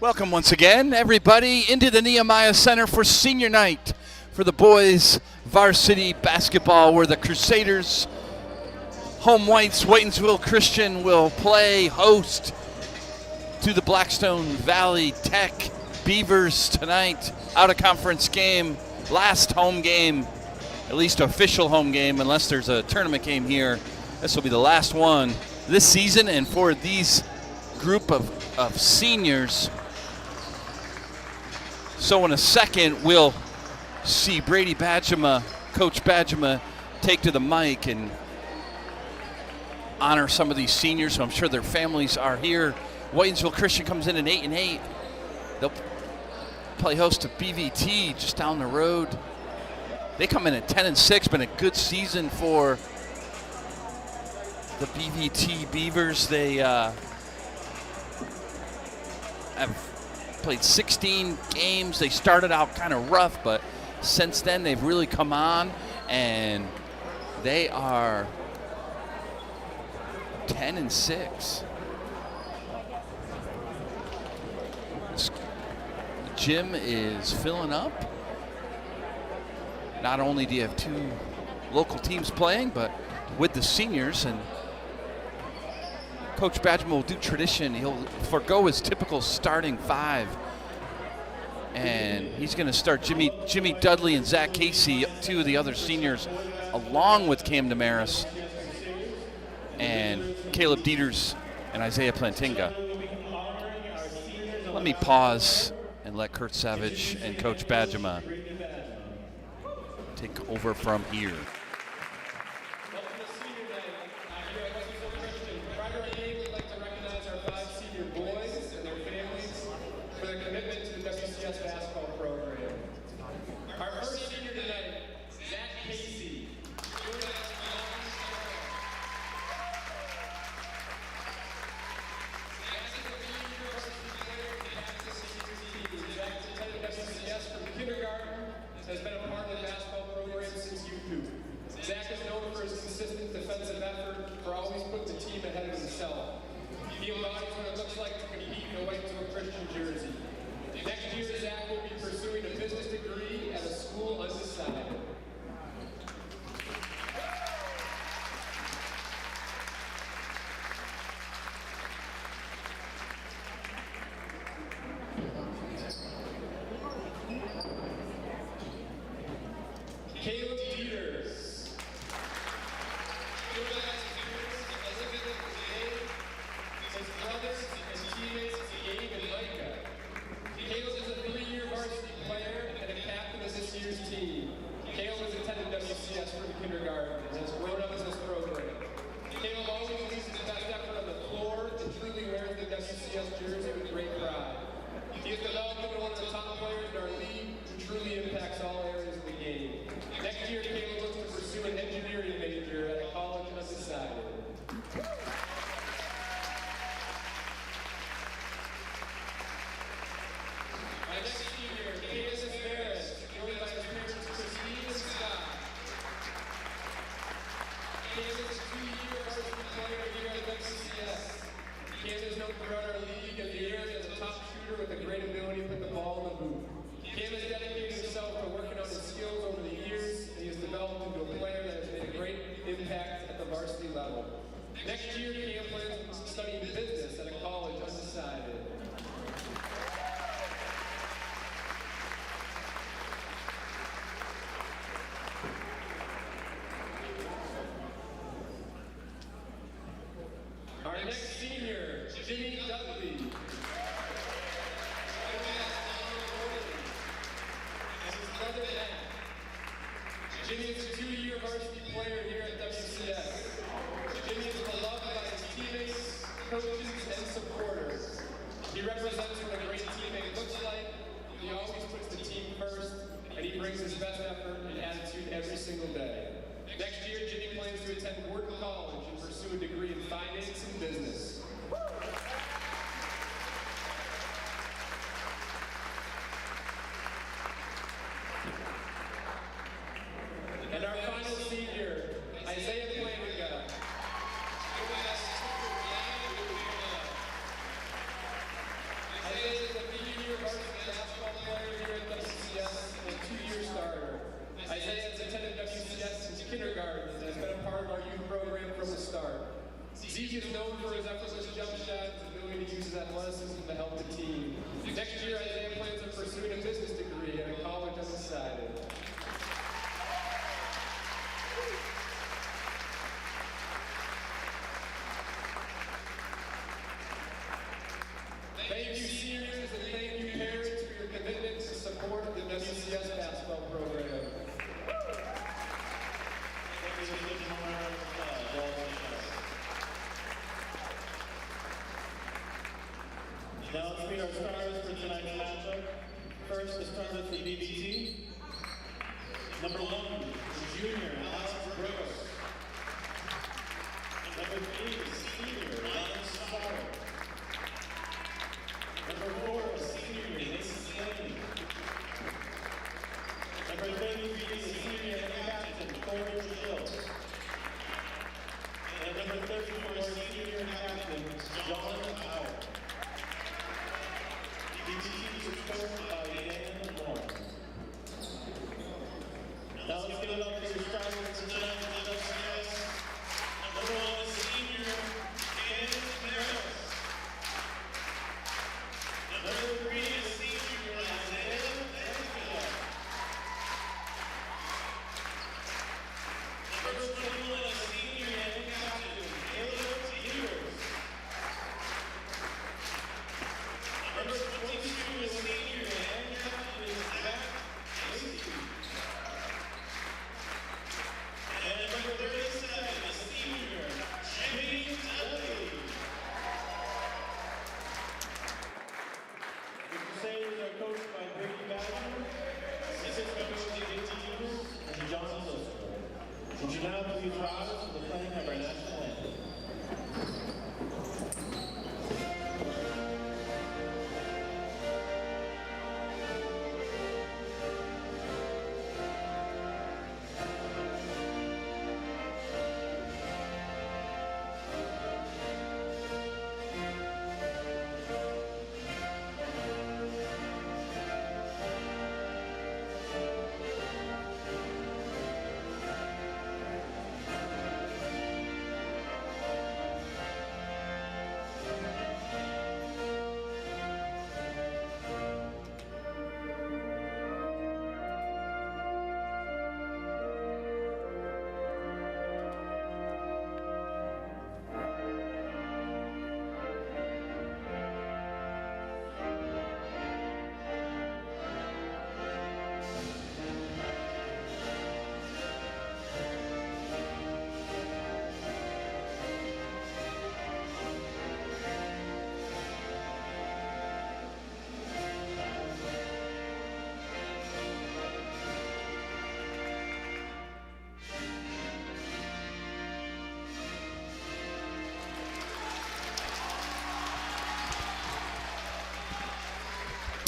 Welcome once again, everybody, into the Nehemiah Center for Senior Night for the boys varsity basketball, where the Crusaders, home whites, Whitensville Christian, will play host to the Blackstone Valley Tech Beavers tonight. Out-of-conference game, last home game, at least official home game, unless there's a tournament game here. This will be the last one this season, and for these group of seniors. So in a second, we'll see Brady Badgema, Coach Badgema, take to the mic and honor some of these seniors. So I'm sure their families are here. Whitensville Christian comes in at 8-8. They'll play host to BVT just down the road. They come in at 10-6, been a good season for the BVT Beavers. They have played 16 games. They started out kind of rough, but since then they've really come on, and they are 10-6. This gym is filling up. Not only do you have two local teams playing, but with the seniors, and Coach Badgema will do tradition. He'll forego his typical starting five, and he's going to start Jimmy Dudley and Zach Casey, two of the other seniors, along with Cam Damaris and Caleb Dieters and Isaiah Plantinga. Let me pause and let Kurt Savage and Coach Badgema take over from here. Caleb Dieters. His brothers and teammates, Gabe and Micah. Caleb is a 3-year varsity player and a captain of this year's team. Caleb has attended WCS from kindergarten and has grown up in this program. Caleb always leaves his best effort on the floor and truly wears the WCS jersey with great pride. He has developed into one of the top players in our league who truly impacts all areas of the game. Next year, Caleb looks to pursue an engineering major at a college undecided. My next senior, Kansas Ferris, joined by his parents Christine and Scott. Kansas is a 2-year varsity player here at WCS. Kansas is known throughout our league and the area as a top shooter with a great ability to put the ball in the hoop. Cam has dedicated himself to working on his skills over the years, and he has developed into a player that has made a great impact at the varsity level. Next year, Cam plans on studying business at a college undecided. Our next senior, Jimmy Dudley. Jimmy is a 2-year varsity player here at WCS. Jimmy is beloved by his teammates, coaches, and supporters. He represents what a great teammate looks like. He always puts the team first, and he brings his best effort and attitude every single day. Next year, Jimmy plans to attend Wharton College and pursue a degree in finance and business. And our final senior, Isaiah Plantinga. Isaiah is a He is known for his effortless jump shot and his ability to use his athleticism to help the team. Next year, Isaiah plans on pursuing a business degree at a college undecided. Thank you, seniors, and thank you, parents, for your commitment to support the WCS basketball program. Now let's meet our stars for tonight's matchup. First, the starters for BVT. Number 1, the junior, Alex Gross. Number 3, the senior, Ryan Sparrow. Number 4, the senior, Nathan Slaney. Number 33, the senior and captain, Corey Shields. And number 34, senior and captain, John Howard. Now let's give it up for your starters tonight for the WCS. Number 1, senior, Candace Harris. Number 3, senior, Isaiah Garcia. Number 21, senior and captain, Caleb Peters. Number 22, senior and captain, Zach Casey. And number 37, senior, Jimmy Dudley. The Crusaders are coached by Brady Badger, assistant coach David Eagles, and John Silster. Would you now please rise for the playing of our national anthem?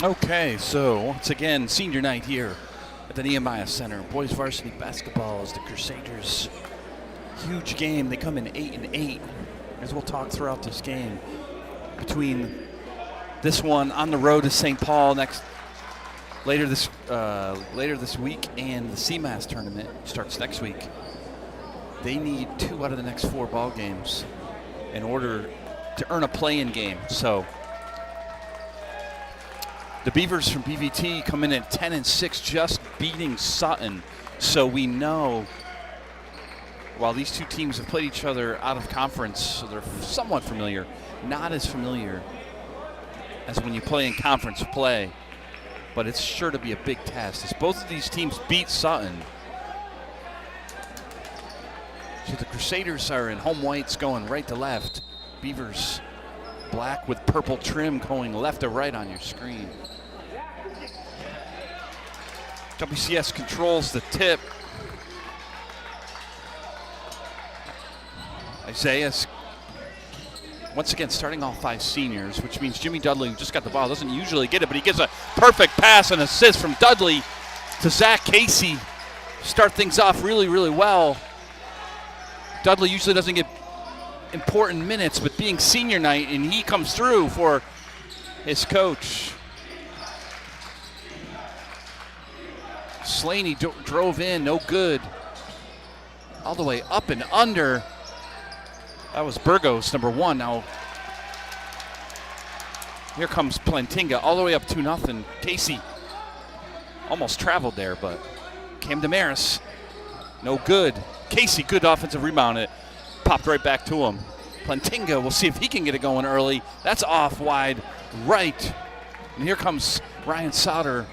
Okay, so once again, senior night here at the Nehemiah Center. Boys varsity basketball is the Crusaders. Huge game. They come in 8-8, as we'll talk throughout this game. Between this one on the road to St. Paul later this week, and the CMAS tournament starts next week. They need 2 out of the next 4 ball games in order to earn a play-in game. So the Beavers from BVT come in at 10-6, just beating Sutton. So we know, while these two teams have played each other out of conference, so they're somewhat familiar, not as familiar as when you play in conference play. But it's sure to be a big test, as both of these teams beat Sutton. So the Crusaders are in home whites going right to left. Beavers black with purple trim going left to right on your screen. WCS controls the tip. Isaiah's once again starting all 5 seniors, which means Jimmy Dudley, who just got the ball, doesn't usually get it, but he gives a perfect pass and assist from Dudley to Zach Casey. Start things off really, really well. Dudley usually doesn't get important minutes, but being senior night, and he comes through for his coach. Slaney drove in, no good. All the way up and under. That was Burgos, number 1. Now, here comes Plantinga all the way up 2-0. Casey almost traveled there, but Cam Damaris, no good. Casey, good offensive rebound. It popped right back to him. Plantinga, we'll see if he can get it going early. That's off wide right. And here comes Ryan Sauter.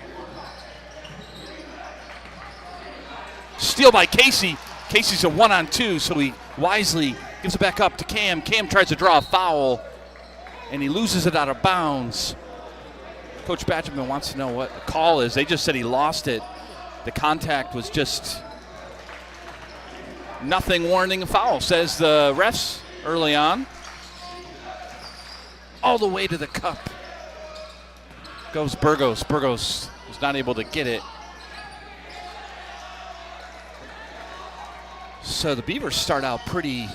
Steal by Casey. Casey's a 1-on-2, so he wisely gives it back up to Cam. Cam tries to draw a foul, and he loses it out of bounds. Coach Badgerman wants to know what the call is. They just said he lost it. The contact was just nothing warning a foul, says the refs early on. All the way to the cup goes Burgos. Burgos was not able to get it. So the Beavers start out pretty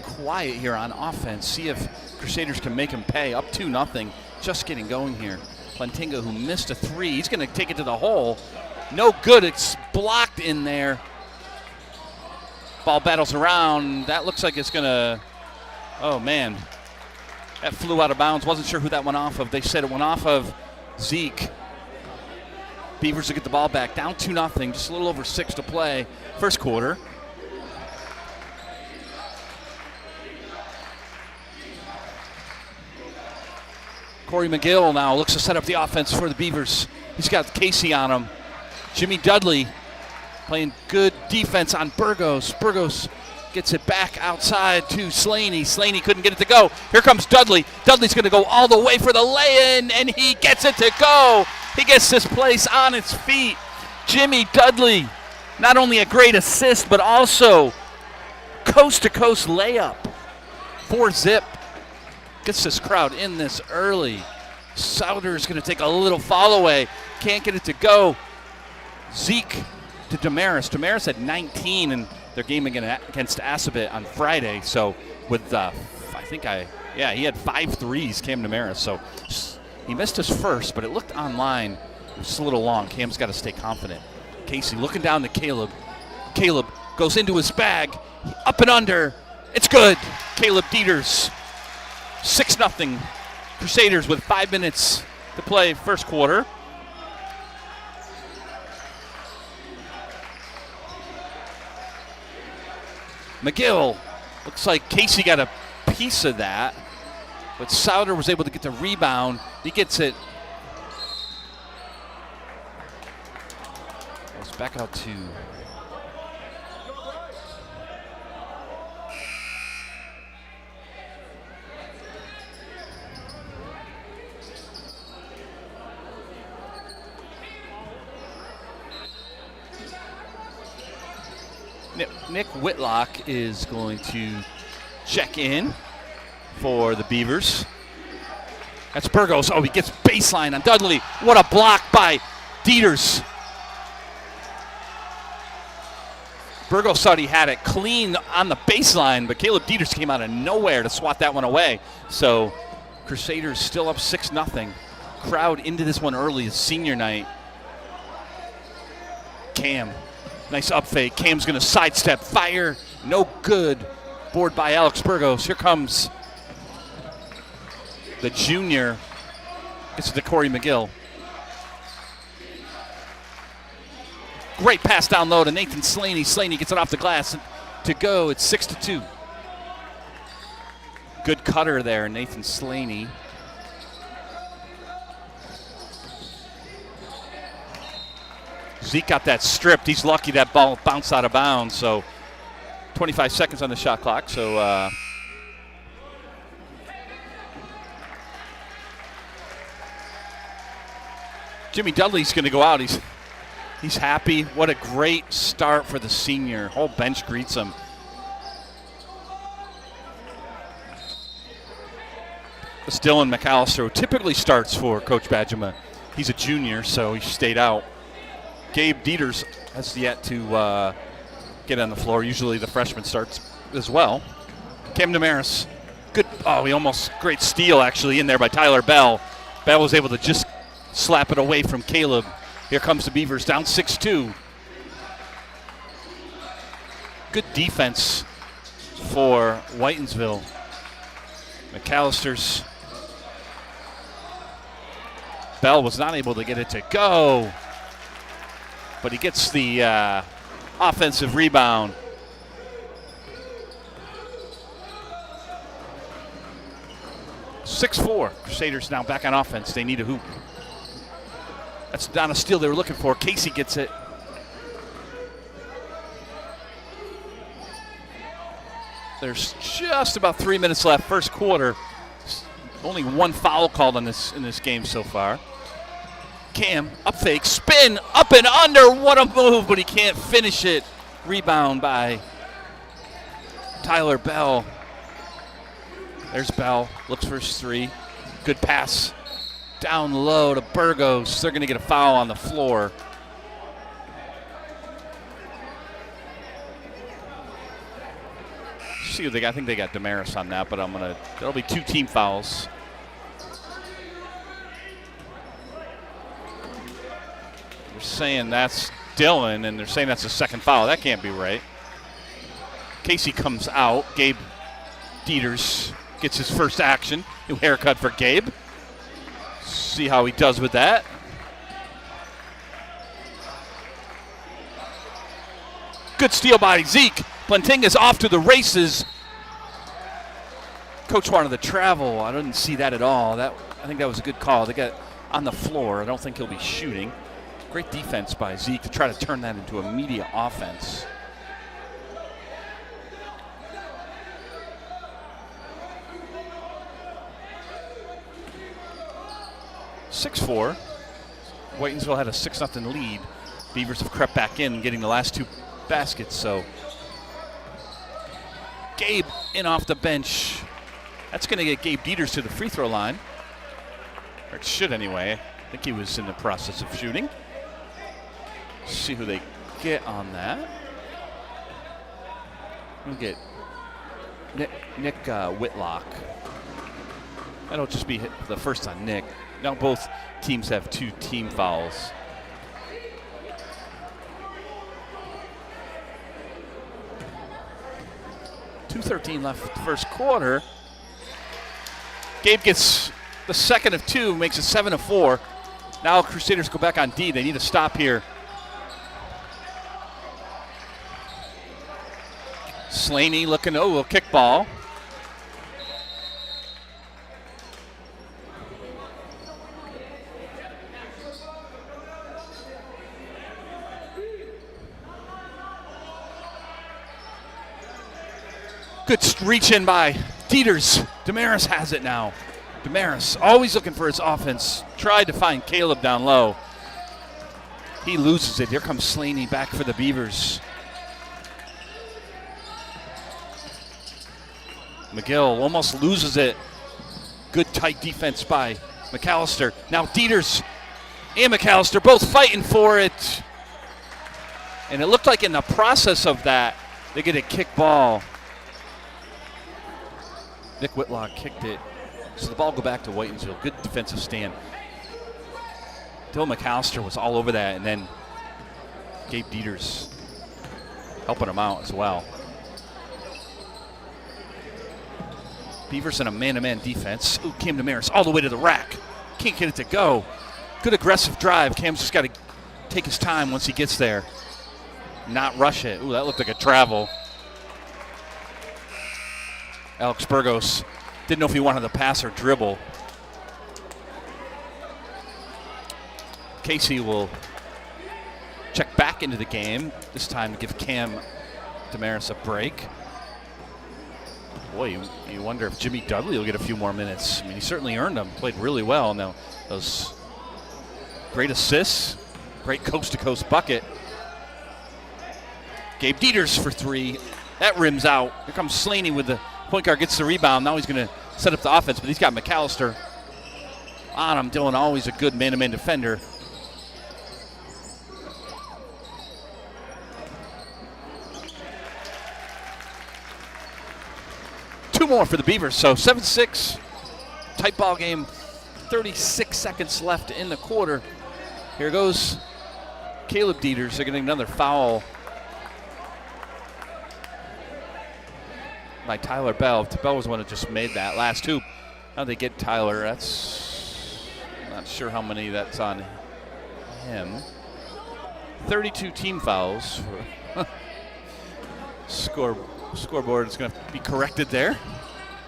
quiet here on offense. See if Crusaders can make him pay. Up 2-0, just getting going here. Plantinga, who missed a 3, he's going to take it to the hole. No good, it's blocked in there. Ball battles around. That looks like it's going to, oh man. That flew out of bounds. Wasn't sure who that went off of. They said it went off of Zeke. Beavers will get the ball back. Down 2-0, just a little over 6 to play. First quarter. Corey McGill now looks to set up the offense for the Beavers. He's got Casey on him. Jimmy Dudley playing good defense on Burgos. Burgos gets it back outside to Slaney. Slaney couldn't get it to go. Here comes Dudley. Dudley's going to go all the way for the lay-in, and he gets it to go. He gets this place on its feet. Jimmy Dudley, not only a great assist, but also coast-to-coast layup. 4-zip. Gets this crowd in this early. Sauter's going to take a little fall away. Can't get it to go. Zeke to Damaris. Damaris had 19 in their game against Assabet on Friday. So with, he had 5 threes, Cam Damaris. So he missed his first, but it looked online. It was a little long. Cam's got to stay confident. Casey looking down to Caleb. Caleb goes into his bag. Up and under. It's good. Caleb Dieters. 6-0. Crusaders with 5 minutes to play first quarter. McGill, looks like Casey got a piece of that, but Sauter was able to get the rebound. He gets it. Goes back out to Nick Whitlock is going to check in for the Beavers. That's Burgos. Oh, he gets baseline on Dudley. What a block by Dieters. Burgos thought he had it clean on the baseline, but Caleb Dieters came out of nowhere to swat that one away. So Crusaders still up 6-0. Crowd into this one early is senior night. Cam. Nice up fake. Cam's going to sidestep. Fire. No good. Board by Alex Burgos. Here comes the junior. It's to Corey McGill. Great pass down low to Nathan Slaney. Slaney gets it off the glass to go. It's 6-2. Good cutter there, Nathan Slaney. Zeke got that stripped. He's lucky that ball bounced out of bounds. So 25 seconds on the shot clock. So Jimmy Dudley's going to go out. He's happy. What a great start for the senior. Whole bench greets him. It's Dylan McAllister, who typically starts for Coach Badgerman. He's a junior, so he stayed out. Gabe Dieters has yet to get on the floor. Usually the freshman starts as well. Cam Damaris, good. Oh, great steal actually in there by Tyler Bell. Bell was able to just slap it away from Caleb. Here comes the Beavers down 6-2. Good defense for Whitensville. McAllister's Bell was not able to get it to go, but he gets the offensive rebound. (6-4). Crusaders now back on offense. They need a hoop. That's not a steal they were looking for. Casey gets it. There's just about 3 minutes left, first quarter. Only one foul called in this game so far. Cam, up fake, spin, up and under. What a move, but he can't finish it. Rebound by Tyler Bell. There's Bell, looks for his three. Good pass down low to Burgos. They're going to get a foul on the floor. See what they got. I think they got Damaris on that, but that'll be 2 team fouls. They're saying that's Dylan, and they're saying that's a second foul. That can't be right. Casey comes out. Gabe Dieters gets his first action. New haircut for Gabe. See how he does with that. Good steal by Zeke. Plantinga's off to the races. Coach wanted to travel. I didn't see that at all. I think that was a good call. They got on the floor. I don't think he'll be shooting. Great defense by Zeke to try to turn that into immediate offense. (6-4). Whitensville had a 6-0 lead. Beavers have crept back in, getting the last 2 baskets. So Gabe in off the bench. That's going to get Gabe Dieters to the free throw line. Or it should anyway. I think he was in the process of shooting. See who they get on that. We'll get Nick Whitlock. That'll just be the first on Nick. Now both teams have 2 team fouls. .2:13 left first quarter. Gabe gets the second of 2, makes it 7-4. Now Crusaders go back on D. They need a stop here. Slaney looking, a kick ball. Good reach in by Dieters. Damaris has it now. Damaris always looking for his offense. Tried to find Caleb down low. He loses it. Here comes Slaney back for the Beavers. McGill almost loses it. Good tight defense by McAllister. Now Dieters and McAllister both fighting for it. And it looked like in the process of that, they get a kick ball. Nick Whitlock kicked it. So the ball go back to Whitensville. Good defensive stand. Dylan McAllister was all over that, and then Gabe Dieters helping him out as well. Beavers in a man-to-man defense. Ooh, Cam Damaris all the way to the rack. Can't get it to go. Good aggressive drive. Cam's just got to take his time once he gets there. Not rush it. Ooh, that looked like a travel. Alex Burgos didn't know if he wanted to pass or dribble. Casey will check back into the game, this time to give Cam Damaris a break. Boy, you wonder if Jimmy Dudley will get a few more minutes. I mean, he certainly earned them, played really well. Now, those great assists, great coast-to-coast bucket. Gabe Dieters for 3. That rims out. Here comes Slaney with the point guard, gets the rebound. Now he's going to set up the offense, but he's got McAllister on him. Dylan, always a good man-to-man defender. Two more for the Beavers, so 7-6. Tight ball game, 36 seconds left in the quarter. Here goes Caleb Dieters. They're getting another foul. by Tyler Bell. Bell was the one that just made that last hoop. How they get Tyler? I'm not sure how many that's on him. 32 team fouls. Scoreboard is going to be corrected there.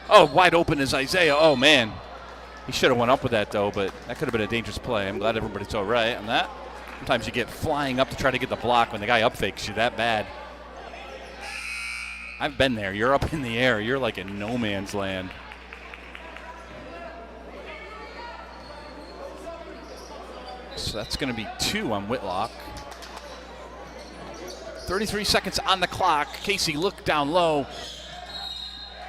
Oh, wide open is Isaiah. Oh, man. He should have went up with that, though, but that could have been a dangerous play. I'm glad everybody's all right on that. Sometimes you get flying up to try to get the block when the guy up fakes you that bad. I've been there. You're up in the air. You're like in no man's land. So that's going to be 2 on Whitlock. 33 seconds on the clock. Casey look down low.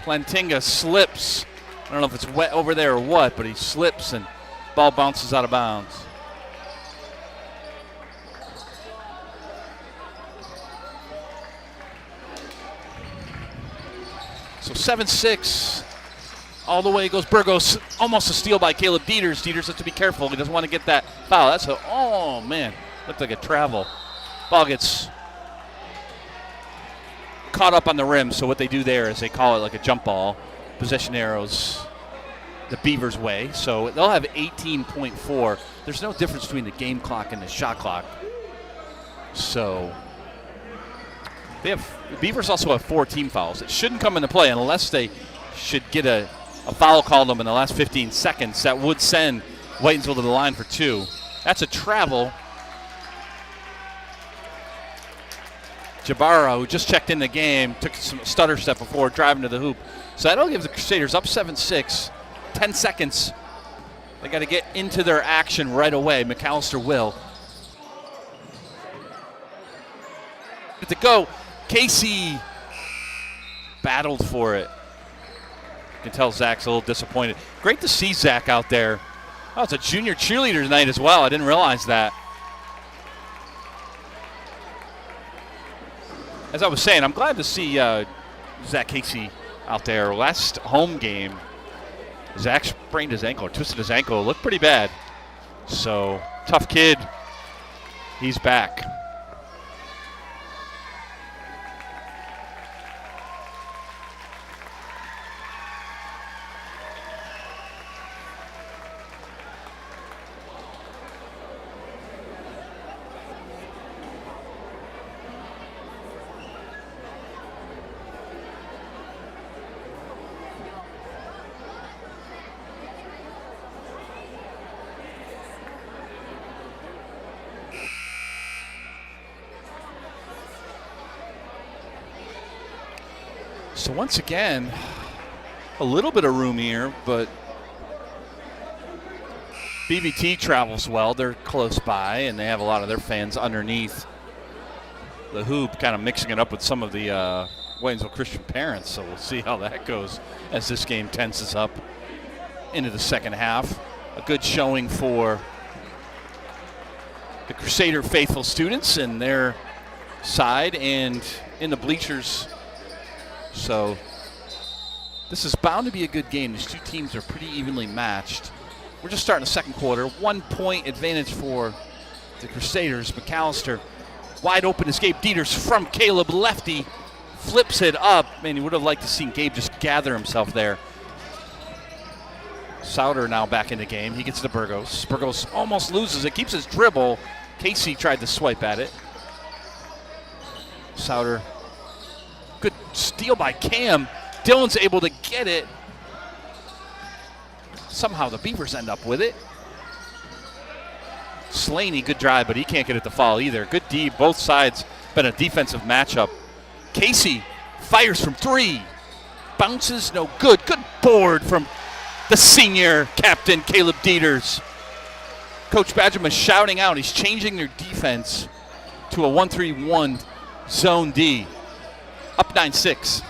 Plantinga slips. I don't know if it's wet over there or what, but he slips and ball bounces out of bounds. So 7-6. All the way goes Burgos. Almost a steal by Caleb Dieters. Dieters has to be careful. He doesn't want to get that foul. That's a, oh, man. Looked like a travel. Ball gets caught up on the rim. So what they do there is they call it like a jump ball. Possession arrows the Beavers' way. So they'll have 18.4. There's no difference between the game clock and the shot clock. So the Beavers also have 4 team fouls. It shouldn't come into play unless they should get a foul called them in the last 15 seconds. That would send Whitensville to the line for 2. That's a travel. Jabara, who just checked in the game, took some stutter step before driving to the hoop. So that'll give the Crusaders up 7-6. 10 seconds. They got to get into their action right away. McAllister will. Get to go. Casey battled for it. You can tell Zach's a little disappointed. Great to see Zach out there. Oh, it's a junior cheerleader tonight as well. I didn't realize that. As I was saying, I'm glad to see Zach Casey out there. Last home game, Zach sprained his ankle or twisted his ankle. It looked pretty bad. So, tough kid. He's back. So once again, a little bit of room here, but BVT travels well. They're close by, and they have a lot of their fans underneath the hoop, kind of mixing it up with some of the Whitensville Christian parents. So we'll see how that goes as this game tenses up into the second half. A good showing for the Crusader faithful students and their side and in the bleachers. So this is bound to be a good game. These two teams are pretty evenly matched. We're just starting the second quarter. 1 point advantage for the Crusaders. McAllister, wide open escape. Dieters from Caleb, lefty, flips it up. Man, you would have liked to see Gabe just gather himself there. Souter now back in the game. He gets to Burgos. Burgos almost loses it, keeps his dribble. Casey tried to swipe at it. Souter. Good steal by Cam. Dylan's able to get it. Somehow the Beavers end up with it. Slaney, good drive, but he can't get it to fall either. Good D, both sides. Been a defensive matchup. Casey fires from 3. Bounces, no good. Good board from the senior captain, Caleb Dieters. Coach Badgerman shouting out. He's changing their defense to a 1-3-1 zone D. Up 9-6.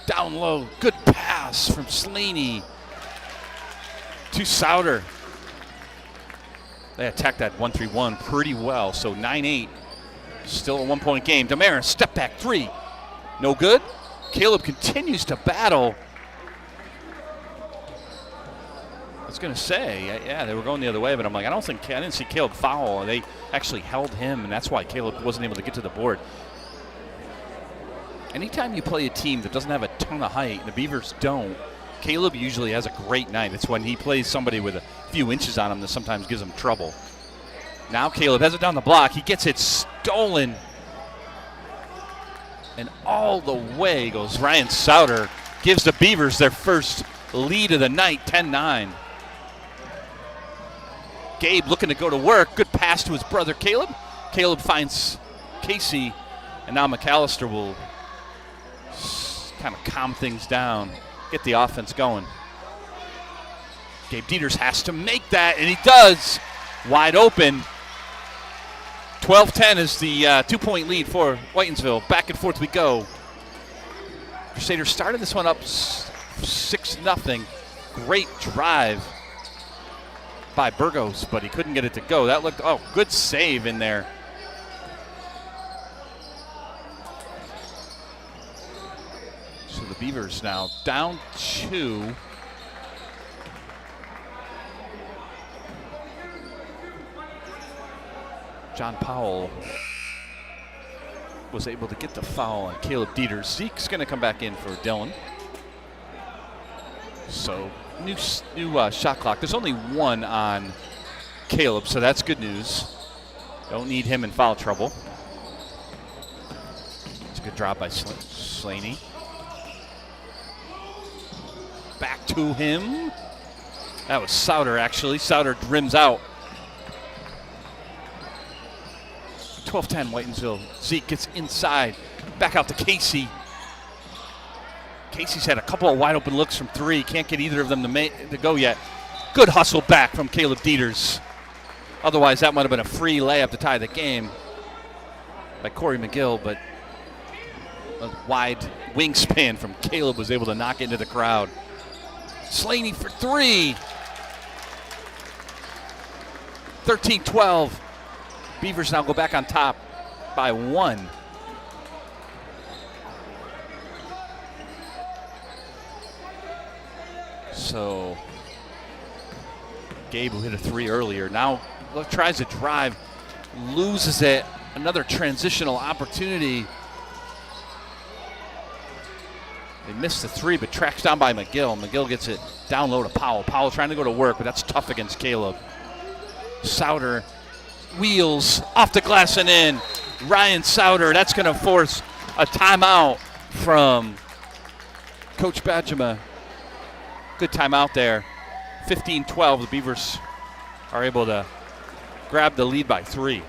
Down low. Good pass from Slaney to Souter. They attacked that 1-3-1 pretty well. So 9-8. Still a 1 point game. Damaris, step back 3. No good. Caleb continues to battle. was going to say, yeah, they were going the other way, but I'm like, I didn't see Caleb foul. They actually held him, and that's why Caleb wasn't able to get to the board. Anytime you play a team that doesn't have a ton of height, and the Beavers don't, Caleb usually has a great night. It's when he plays somebody with a few inches on him that sometimes gives him trouble. Now Caleb has it down the block. He gets it stolen. And all the way goes Ryan Souter. Gives the Beavers their first lead of the night, 10-9. Gabe looking to go to work. Good pass to his brother Caleb. Caleb finds Casey. And now McAllister will kind of calm things down, get the offense going. Gabe Dieters has to make that, and he does. Wide open. 12-10 is the 2-point lead for Whitensville. Back and forth we go. Crusaders started this one up 6-0. Great drive by Burgos, but he couldn't get it to go. That looked, good save in there. So the Beavers now down 2. John Powell was able to get the foul on Caleb Dieters. Zeke's going to come back in for Dylan. So new shot clock. There's only 1 on Caleb, so that's good news. Don't need him in foul trouble. It's a good drop by Slaney. Back to him. That was Souter, actually. Souter rims out. 12-10 Whitensville. Zeke gets inside. Back out to Casey. Casey's had a couple of wide open looks from 3. Can't get either of them to go yet. Good hustle back from Caleb Dieters. Otherwise, that might have been a free layup to tie the game by Corey McGill, but a wide wingspan from Caleb was able to knock it into the crowd. Slaney for 3. 13-12. Beavers now go back on top by 1. So Gabe, who hit a 3 earlier, now tries to drive, loses it. Another transitional opportunity. They missed the 3, but tracks down by McGill. McGill gets it down low to Powell. Powell trying to go to work, but that's tough against Caleb. Souter wheels off the glass and in. Ryan Souter, that's going to force a timeout from Coach Badgema. Good timeout there. 15-12, the Beavers are able to grab the lead by 3.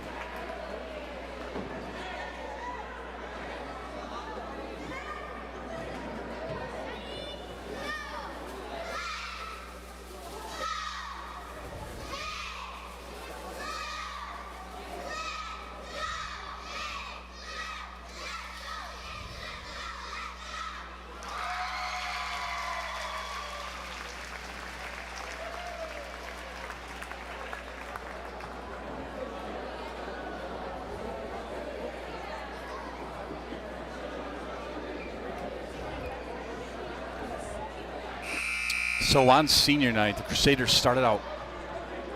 So on senior night, the Crusaders started out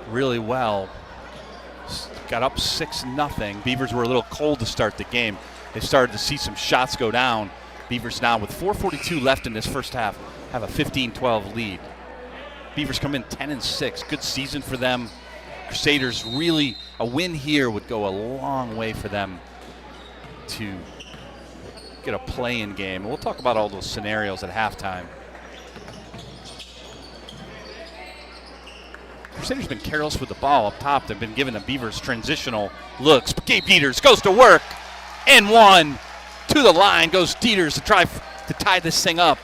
really well. Got up 6-0. Beavers were a little cold to start the game. They started to see some shots go down. Beavers now with 4:42 left in this first half have a 15-12 lead. Beavers come in 10-6. Good season for them. Crusaders really, a win here would go a long way for them to get a play-in game. We'll talk about all those scenarios at halftime. Crusaders been careless with the ball up top. They've been giving the Beavers transitional looks. But Gabe Dieters goes to work. And 1 to the line goes Dieters to try to tie this thing up.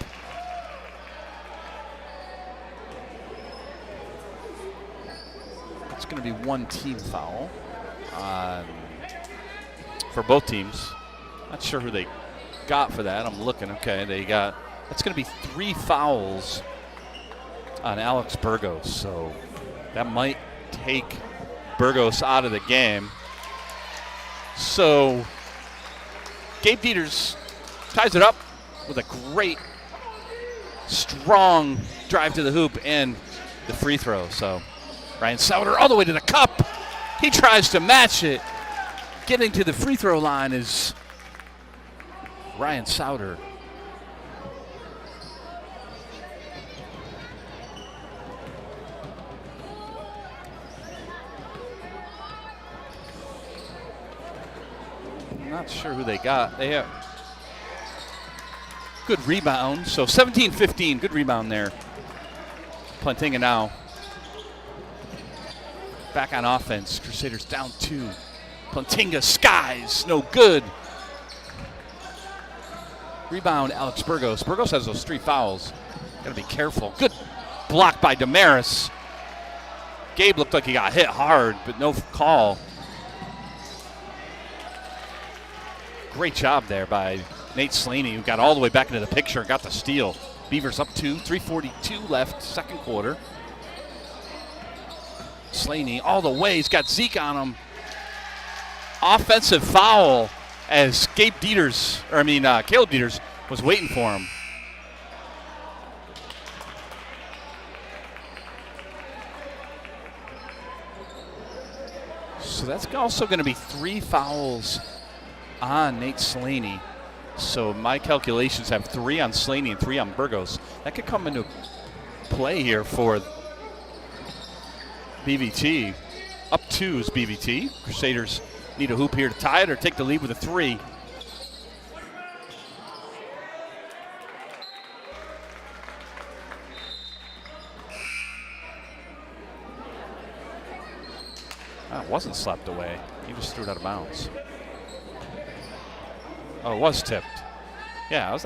It's going to be 1 team foul for both teams. Not sure who they got for that. I'm looking. Okay, that's going to be 3 fouls on Alex Burgos. So that might take Burgos out of the game. So Gabe Dieters ties it up with a great, strong drive to the hoop, and the free throw. So Ryan Souter all the way to the cup. He tries to match it. Getting to the free throw line is Ryan Souter. Not sure who they got. They have good rebound. So 17-15, good rebound there. Plantinga now back on offense. Crusaders down 2. Plantinga skies, no good. Rebound, Alex Burgos. Burgos has those 3 fouls. Gotta be careful. Good block by Damaris. Gabe looked like he got hit hard, but no call. Great job there by Nate Slaney, who got all the way back into the picture and got the steal. Beavers up 2, 3:42 left, second quarter. Slaney all the way, he's got Zeke on him. Offensive foul as Caleb Dieters was waiting for him. So that's also going to be 3 fouls on Nate Slaney. So my calculations have 3 on Slaney and 3 on Burgos. That could come into play here for BVT. Up 2 is BVT. Crusaders need a hoop here to tie it or take the lead with a 3. It wasn't slapped away. He just threw it out of bounds. Oh, it was tipped. Yeah,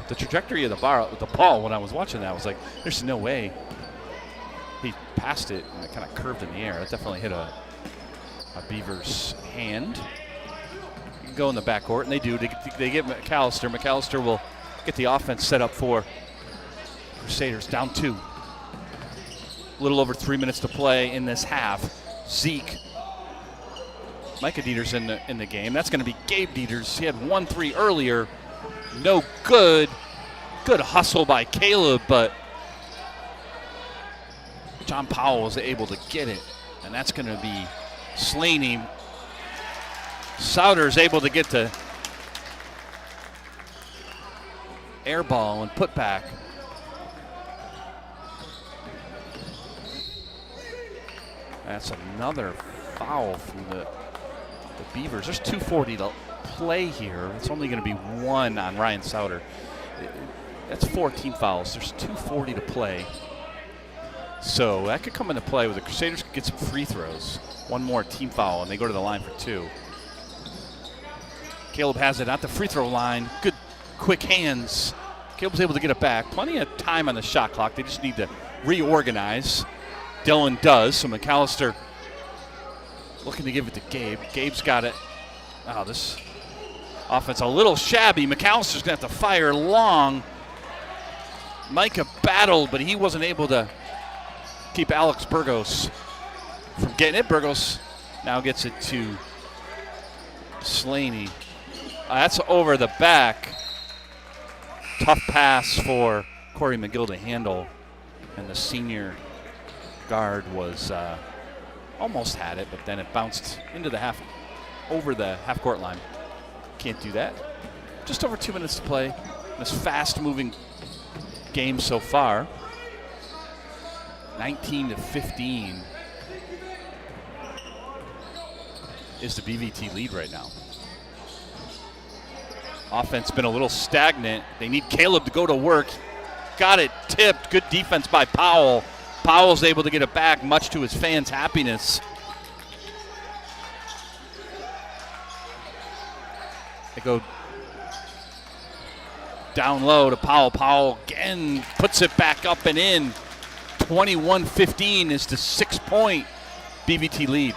the trajectory of the ball when I was watching that was like, there's no way. He passed it and it kind of curved in the air. It definitely hit a Beaver's hand. You can go in the backcourt, and they do. They get McAllister. McAllister will get the offense set up for Crusaders. Down 2. A little over 3 minutes to play in this half. Zeke. Micah Dieters in the game. That's going to be Gabe Dieters. He had 1 3 earlier. No good. Good hustle by Caleb, but John Powell was able to get it. And that's going to be Slaney. Souter is able to get the air ball and put back. That's another foul from the Beavers. There's 2:40 to play here. It's only going to be 1 on Ryan Souter. That's 4 team fouls. There's 2:40 to play. So that could come into play where the Crusaders could get some free throws. 1 more team foul, and they go to the line for 2. Caleb has it at the free throw line. Good, quick hands. Caleb's able to get it back. Plenty of time on the shot clock. They just need to reorganize. Dylan does, so McAllister looking to give it to Gabe. Gabe's got it. Oh, this offense a little shabby. McAllister's going to have to fire long. Micah battled, but he wasn't able to keep Alex Burgos from getting it. Burgos now gets it to Slaney. That's over the back. Tough pass for Corey McGill to handle, and the senior guard was almost had it, but then it bounced into the over the half-court line. Can't do that. Just over 2 minutes to play in this fast-moving game so far. 19-15 is the BVT lead right now. Offense been a little stagnant. They need Caleb to go to work. Got it tipped. Good defense by Powell. Powell's able to get it back, much to his fans' happiness. They go down low to Powell. Powell again puts it back up and in. 21-15 is the 6-point BVT lead.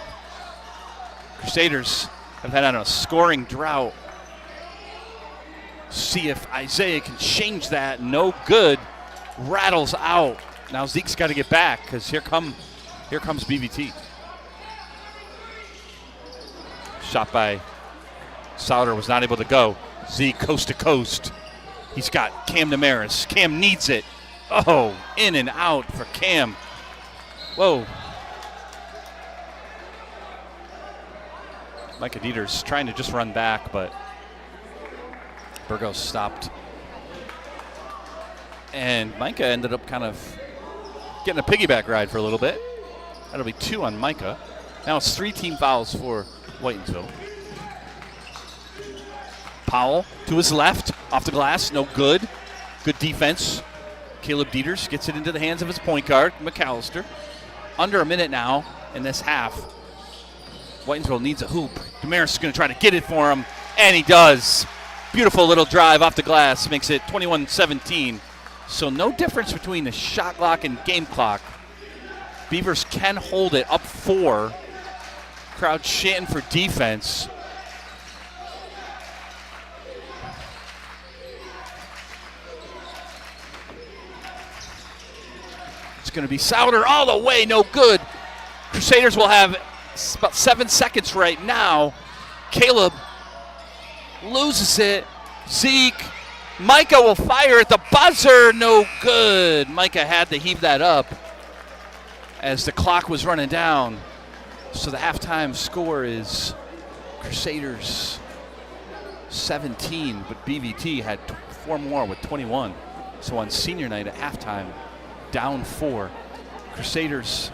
Crusaders have had on a scoring drought. See if Isaiah can change that. No good. Rattles out. Now Zeke's got to get back because here comes BVT. Shot by Souter was not able to go. Zeke coast to coast. He's got Cam Damaris. Cam needs it. Oh, in and out for Cam. Whoa. Micah Dieter's trying to just run back, but Burgos stopped. And Micah ended up kind of getting a piggyback ride for a little bit. That'll be 2 on Micah. Now it's 3 team fouls for Whitensville. Powell to his left, off the glass, no good. Good defense. Caleb Dieters gets it into the hands of his point guard, McAllister. Under a minute now in this half. Whitensville needs a hoop. Damaris is going to try to get it for him, and he does. Beautiful little drive off the glass, makes it 21-17. So no difference between the shot clock and game clock. Beavers can hold it up 4. Crowd chanting for defense. It's going to be Souter all the way, no good. Crusaders will have about 7 seconds right now. Caleb loses it. Zeke. Micah will fire at the buzzer. No good. Micah had to heave that up as the clock was running down. So the halftime score is Crusaders 17, but BVT had 4 more with 21. So on senior night at halftime, down 4. Crusaders,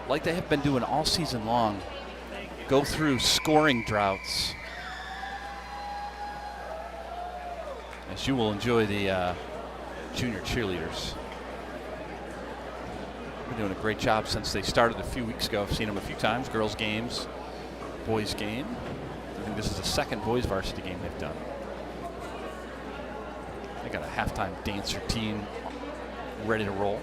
like they have been doing all season long, go through scoring droughts. As you will enjoy the junior cheerleaders. They're doing a great job since they started a few weeks ago. I've seen them a few times, girls games, boys game. I think this is the second boys varsity game they've done. They got a halftime dancer team ready to roll.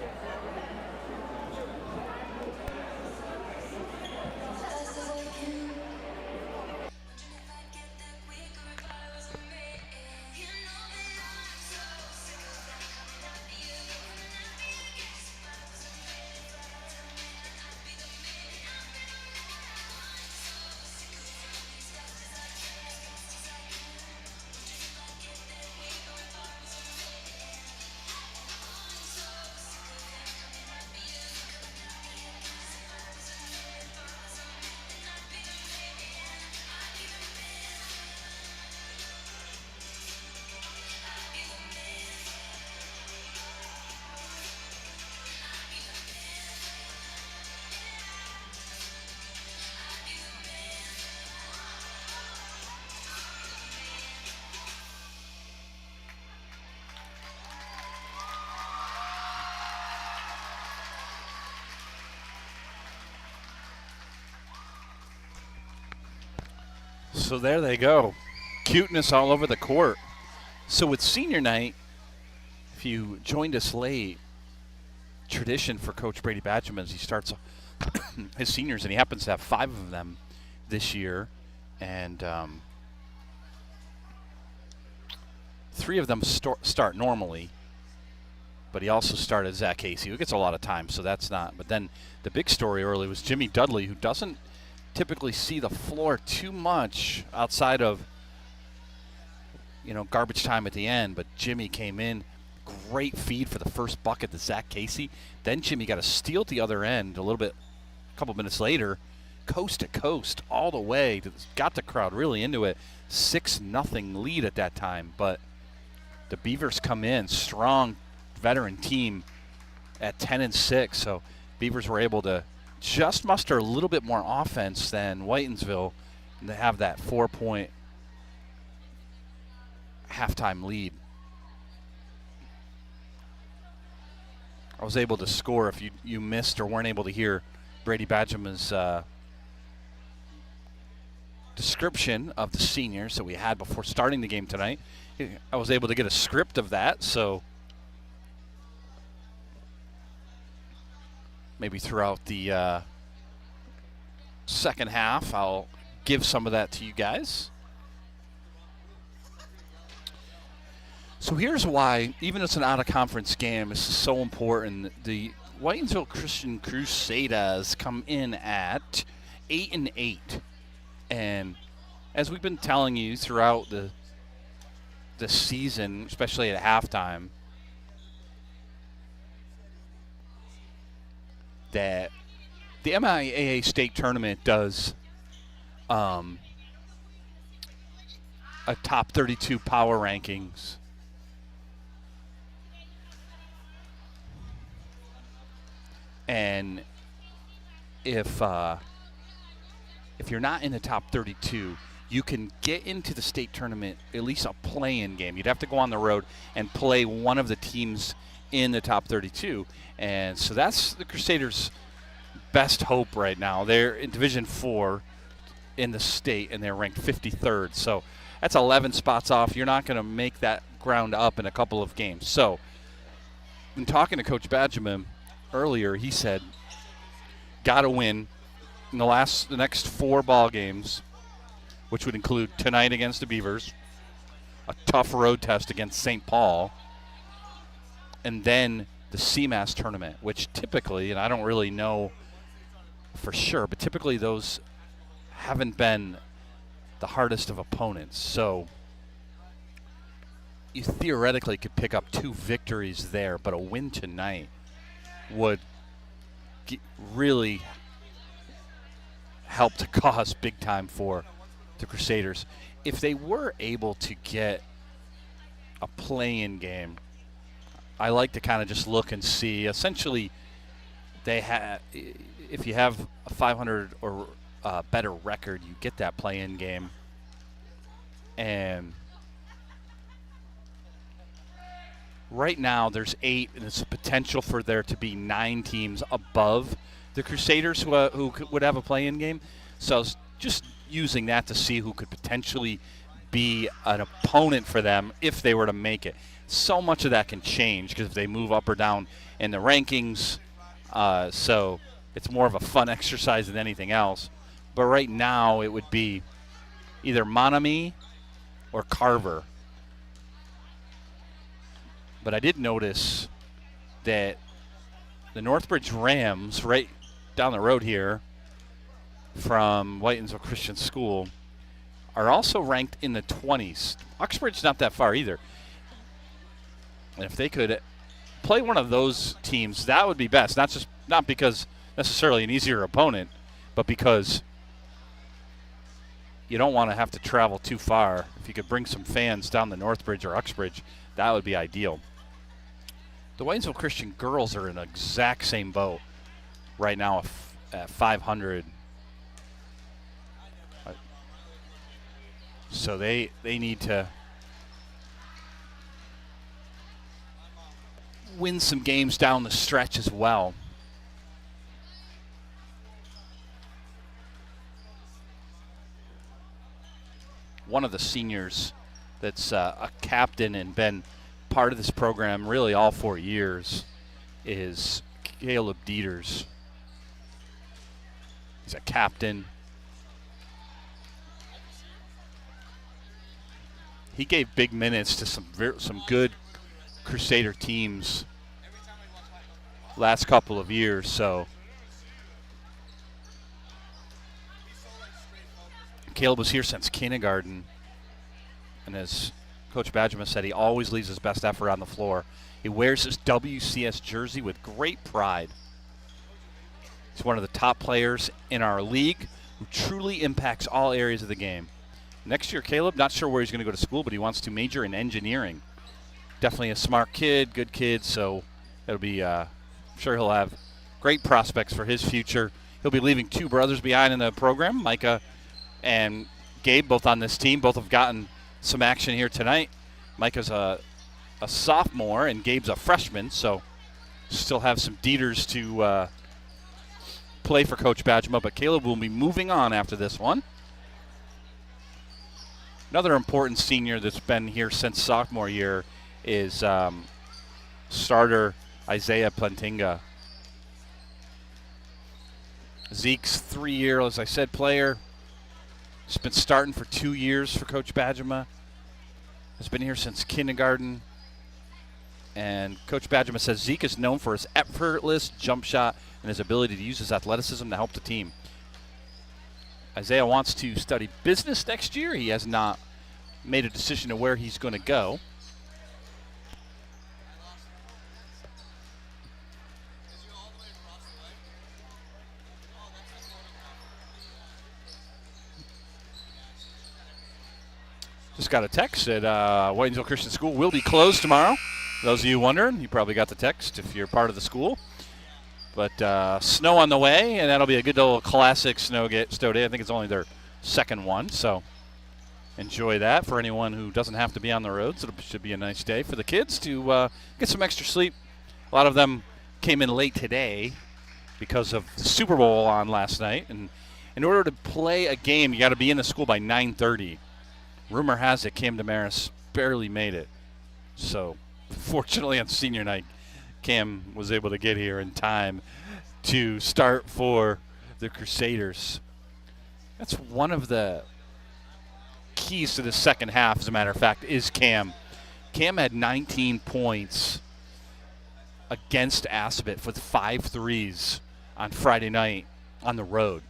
So there they go. Cuteness all over the court. So with senior night, if you joined us late, tradition for Coach Brady Badgerman is he starts his seniors, and he happens to have 5 of them this year. And 3 of them start normally. But he also started Zach Casey, who gets a lot of time, so that's not. But then the big story early was Jimmy Dudley, who doesn't typically see the floor too much outside of, garbage time at the end. But Jimmy came in, great feed for the first bucket to Zach Casey. Then Jimmy got a steal at the other end a couple minutes later, coast to coast all the way. Got the crowd really into it. 6-0 lead at that time. But the Beavers come in, strong veteran team at 10-6. So Beavers were able to just muster a little bit more offense than Whitensville, and they have that 4-point halftime lead. I was able to score if you missed or weren't able to hear Brady Badgerman's description of the seniors that we had before starting the game tonight. I was able to get a script of that, so maybe throughout the second half, I'll give some of that to you guys. So here's why, even if it's an out-of-conference game, this is so important. The Whitensville Christian Crusaders come in at 8-8. And as we've been telling you throughout the season, especially at halftime, that the MIAA state tournament does a top 32 power rankings. And if you're not in the top 32, you can get into the state tournament, at least a play-in game. You'd have to go on the road and play one of the teams in the top 32. And so that's the Crusaders' best hope right now. They're in Division 4 in the state, and they're ranked 53rd. So that's 11 spots off. You're not going to make that ground up in a couple of games. So in talking to Coach Badgeman earlier, he said, got to win in the next 4 ball games, which would include tonight against the Beavers, a tough road test against St. Paul, and then the CMAS tournament, which typically, and I don't really know for sure, but typically those haven't been the hardest of opponents. So you theoretically could pick up 2 victories there, but a win tonight would really help to cause big time for the Crusaders. If they were able to get a play-in game, I like to kind of just look and see. Essentially, if you have a 500 or better record, you get that play-in game. And right now, there's 8, and there's a potential for there to be 9 teams above the Crusaders who would have a play-in game. So I was just using that to see who could potentially be an opponent for them if they were to make it. So much of that can change because if they move up or down in the rankings, so it's more of a fun exercise than anything else. But right now, it would be either Monami or Carver. But I did notice that the Northbridge Rams, right down the road here from Whitensville Christian School, are also ranked in the 20s. Uxbridge's not that far either. And if they could play one of those teams, that would be best. Not because necessarily an easier opponent, but because you don't want to have to travel too far. If you could bring some fans down the Northbridge or Uxbridge, that would be ideal. The Whitensville Christian girls are in the exact same boat right now at 500. So they need to win some games down the stretch as well. One of the seniors that's a captain and been part of this program really all 4 years is Caleb Dieters. He's a captain. He gave big minutes to some good Crusader teams last couple of years, so Caleb was here since kindergarten, and as Coach Badgeman said, he always leaves his best effort on the floor. He wears his WCS jersey with great pride. He's one of the top players in our league who truly impacts all areas of the game. Next year, Caleb, not sure where he's going to go to school, but he wants to major in engineering. Definitely a smart kid, good kid, so it'll be, I'm sure he'll have great prospects for his future. He'll be leaving 2 brothers behind in the program, Micah and Gabe, both on this team. Both have gotten some action here tonight. Micah's a sophomore and Gabe's a freshman, so still have some Dieters to play for Coach Badgeman, but Caleb will be moving on after this one. Another important senior that's been here since sophomore year is starter Isaiah Plantinga. Zeke's 3-year, as I said, player. He's been starting for 2 years for Coach Badgeman. Has been here since kindergarten. And Coach Badgeman says Zeke is known for his effortless jump shot and his ability to use his athleticism to help the team. Isaiah wants to study business next year. He has not made a decision of where he's going to go. Just got a text that Whitensville Christian School will be closed tomorrow. Those of you wondering, you probably got the text if you're part of the school. But snow on the way, and that'll be a good old classic snow day. I think it's only their second one, so enjoy that for anyone who doesn't have to be on the roads. It should be a nice day for the kids to get some extra sleep. A lot of them came in late today because of the Super Bowl on last night, and in order to play a game, you got to be in the school by 9:30. Rumor has it Cam Damaris barely made it. So, fortunately on senior night, Cam was able to get here in time to start for the Crusaders. That's one of the keys to the second half, as a matter of fact, is Cam. Cam had 19 points against Assabet with 5 threes on Friday night on the road.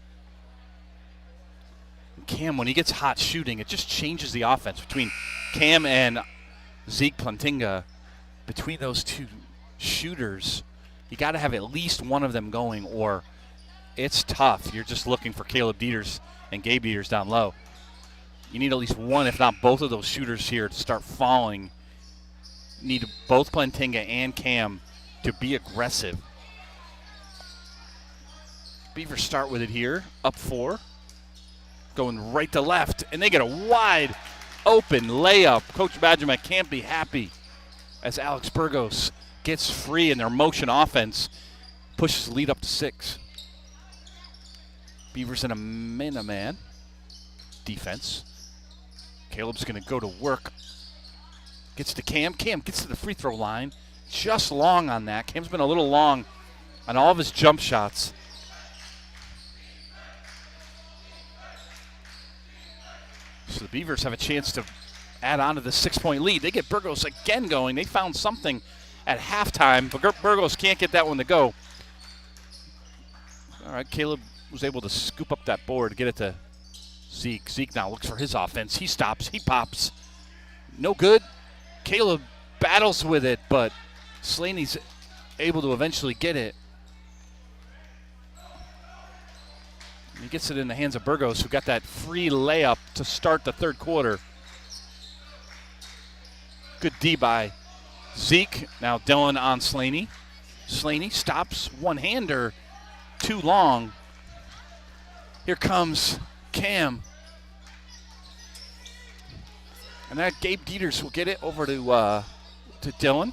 Cam, when he gets hot shooting, it just changes the offense between Cam and Zeke Plantinga. Between those two shooters, you got to have at least one of them going, or it's tough. You're just looking for Caleb Dieters and Gabe Dieters down low. You need at least one, if not both of those shooters here to start falling. You need both Plantinga and Cam to be aggressive. Beavers start with it here, up 4. Going right to left, and they get a wide open layup. Coach Badgerman can't be happy as Alex Burgos gets free in their motion offense, pushes the lead up to 6. Beavers in a man-to-man defense. Caleb's going to go to work. Gets to Cam. Cam gets to the free throw line. Just long on that. Cam's been a little long on all of his jump shots. So the Beavers have a chance to add on to the 6-point lead. They get Burgos again going. They found something at halftime, but Burgos can't get that one to go. All right, Caleb was able to scoop up that board, get it to Zeke. Zeke now looks for his offense. He stops. He pops. No good. Caleb battles with it, but Slaney's able to eventually get it. He gets it in the hands of Burgos, who got that free layup to start the third quarter. Good D by Zeke. Now Dylan on Slaney. Slaney stops, one-hander, too long. Here comes Cam. And that Gabe Dieters will get it over to Dylan.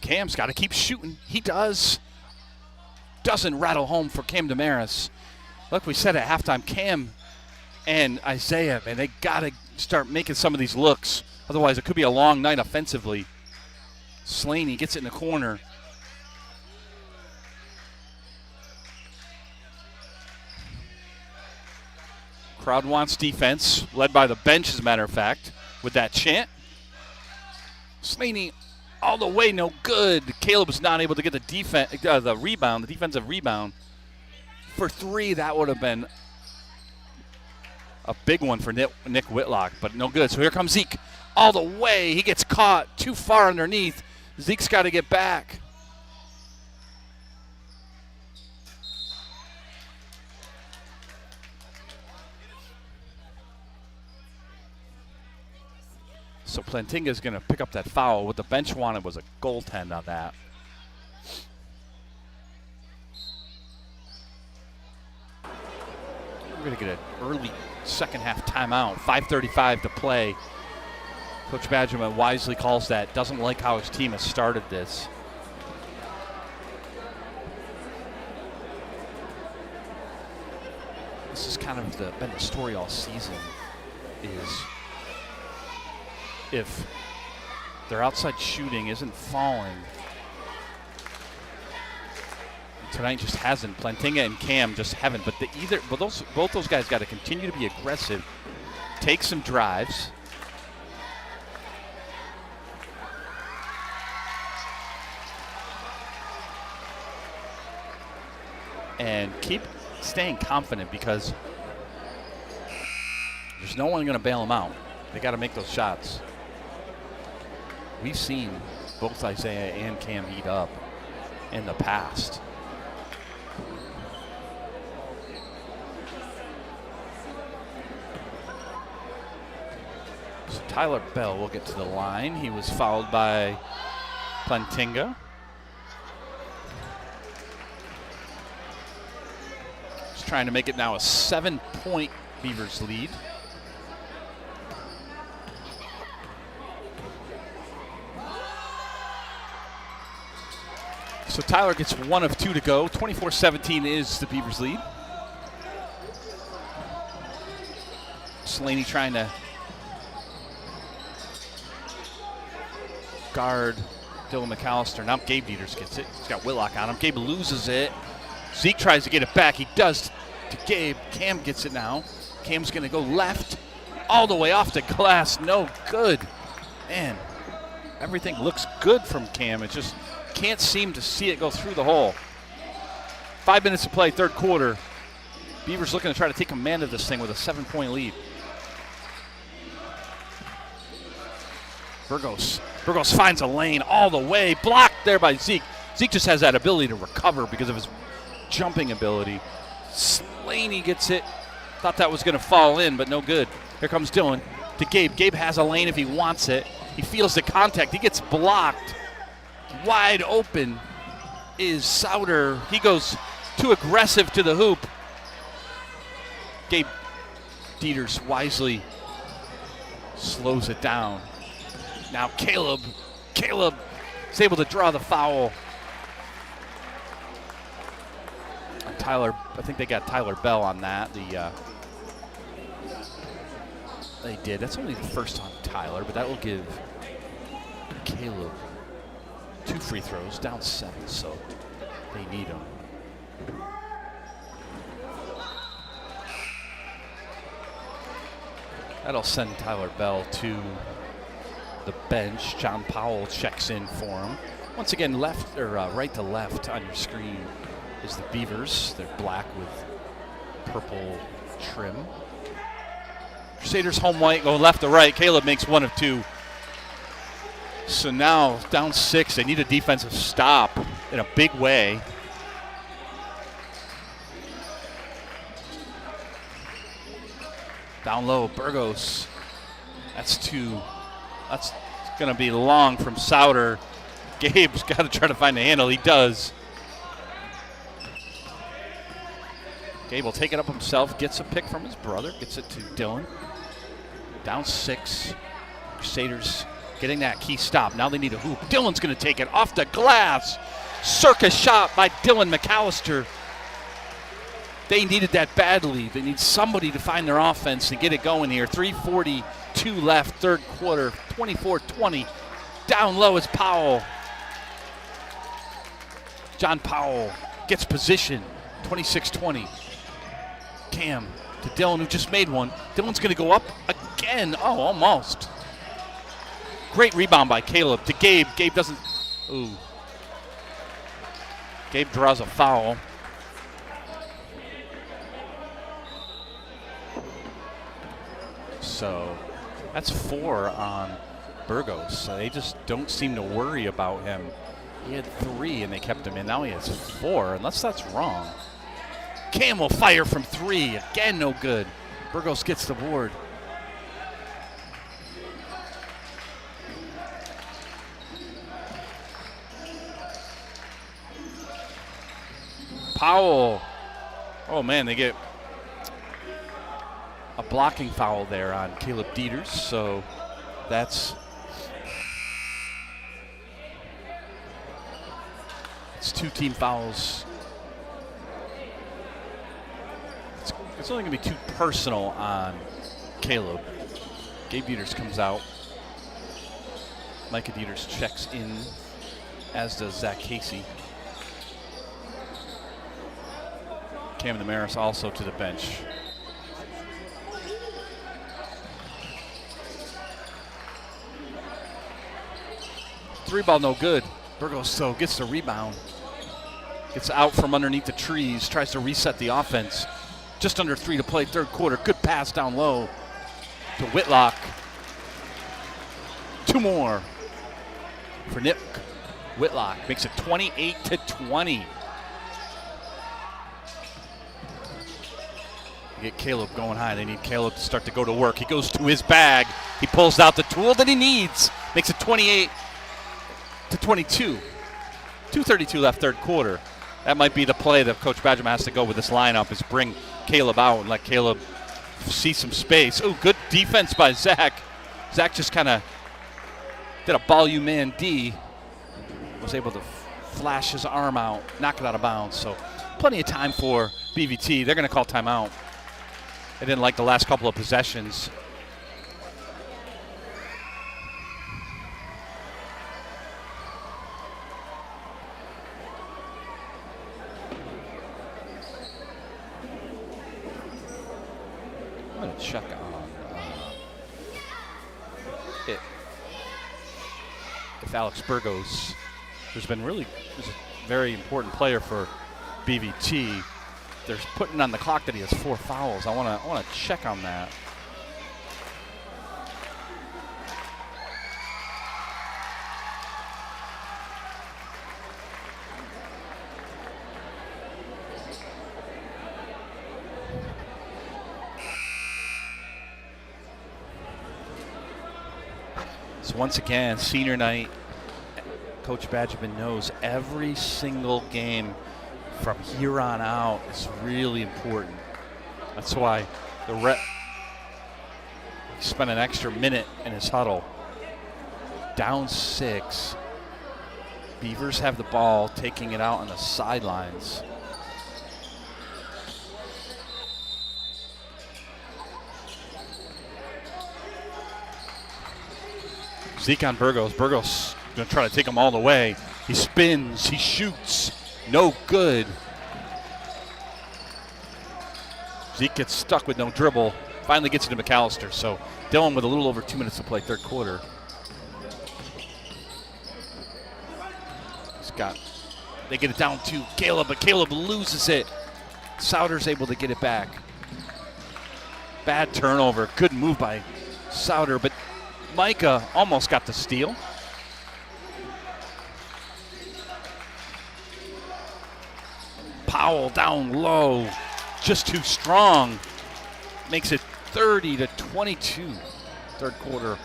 Cam's got to keep shooting. He does. Doesn't rattle home for Cam Damaris. Like we said at halftime, Cam and Isaiah, man, they got to start making some of these looks. Otherwise, it could be a long night offensively. Slaney gets it in the corner. Crowd wants defense, led by the bench, as a matter of fact, with that chant. Slaney all the way, no good. Caleb was not able to get the defensive rebound. For 3, that would have been a big one for Nick Whitlock, but no good. So here comes Zeke all the way. He gets caught too far underneath. Zeke's got to get back. So Plantinga's going to pick up that foul. What the bench wanted was a goaltend on that. We're going to get an early second half timeout. 5:35 to play. Coach Badgerman wisely calls that. Doesn't like how his team has started this. This is kind of been the story all season, is if their outside shooting isn't falling, tonight just hasn't. Plantinga and Cam just haven't. But both those guys got to continue to be aggressive, take some drives, and keep staying confident, because there's no one going to bail them out. They got to make those shots. We've seen both Isaiah and Cam heat up in the past. Tyler Bell will get to the line. He was fouled by Plantinga. He's trying to make it now a 7-point Beavers lead. So Tyler gets 1 of 2 to go. 24-17 is the Beavers lead. Slaney trying to guard Dylan McAllister. Now Gabe Dieters gets it. He's got Whitlock on him. Gabe loses it. Zeke tries to get it back. He does to Gabe. Cam gets it now. Cam's going to go left all the way off the glass. No good. Man, everything looks good from Cam. It just can't seem to see it go through the hole. 5 minutes to play, third quarter. Beavers looking to try to take command of this thing with a 7-point lead. Burgos finds a lane all the way. Blocked there by Zeke. Zeke just has that ability to recover because of his jumping ability. Slaney gets it. Thought that was going to fall in, but no good. Here comes Dylan to Gabe. Gabe has a lane if he wants it. He feels the contact. He gets blocked. Wide open is Souter. He goes too aggressive to the hoop. Gabe Dieters wisely slows it down. Now Caleb is able to draw the foul. And Tyler, I think they got Tyler Bell on that. They did. That's only the first on Tyler, but that will give Caleb 2 free throws, down 7, so they need them. That'll send Tyler Bell to the bench. John Powell checks in for him. Once again, left or right to left on your screen is the Beavers. They're black with purple trim. Crusaders home white, go left to right. Caleb makes 1 of 2. So now down 6, they need a defensive stop in a big way. Down low, Burgos. That's going to be long from Souter. Gabe's got to try to find a handle. He does. Gabe will take it up himself, gets a pick from his brother, gets it to Dylan. Down 6. Crusaders getting that key stop. Now they need a hoop. Dylan's going to take it off the glass. Circus shot by Dylan McAllister. They needed that badly. They need somebody to find their offense and get it going here. 3:42 left, third quarter, 24-20. Down low is Powell. John Powell gets position, 26-20. Cam to Dylan, who just made one. Dylan's going to go up again. Oh, almost. Great rebound by Caleb to Gabe. Gabe doesn't. Ooh. Gabe draws a foul. So that's 4 on Burgos. So they just don't seem to worry about him. He had 3 and they kept him in. Now he has 4, unless that's wrong. Cam will fire from 3. Again, no good. Burgos gets the board. Powell. Oh, man, they get a blocking foul there on Caleb Dieters. So it's 2 team fouls. It's only going to be 2 personal on Caleb. Gabe Dieters comes out. Micah Dieters checks in, as does Zach Casey. Cam Damaris also to the bench. Three ball no good. Burgos so gets the rebound. Gets out from underneath the trees. Tries to reset the offense. Just under 3 to play, third quarter. Good pass down low to Whitlock. 2 more for Nick Whitlock. Makes it 28-20. Get Caleb going high. They need Caleb to start to go to work. He goes to his bag. He pulls out the tool that he needs. Makes it 28-22. 2:32 left third quarter. That might be the play that Coach Badgerman has to go with this lineup, is bring Caleb out and let Caleb see some space. Oh, good defense by Zach. Zach just kind of did a ball you man D. Was able to flash his arm out, knock it out of bounds. So plenty of time for BVT. They're going to call timeout. They didn't like the last couple of possessions. I'm going to check on if Alex Burgos, who's been really is a very important player for BVT. They're putting on the clock that he has 4 fouls. I want to check on that. So once again, senior night. Coach Badgerman knows every single game from here on out is really important. That's why the rep spent an extra minute in his huddle. Down 6. Beavers have the ball, taking it out on the sidelines. Zeke on Burgos. Burgos going to try to take him all the way. He spins, he shoots, no good. Zeke gets stuck with no dribble, finally gets it to McAllister. So Dylan with a little over 2 minutes to play third quarter. They get it down to Caleb, but Caleb loses it. Souter's able to get it back. Bad turnover, good move by Souter, but Micah almost got the steal. Powell down low, just too strong. Makes it 30-22. Third quarter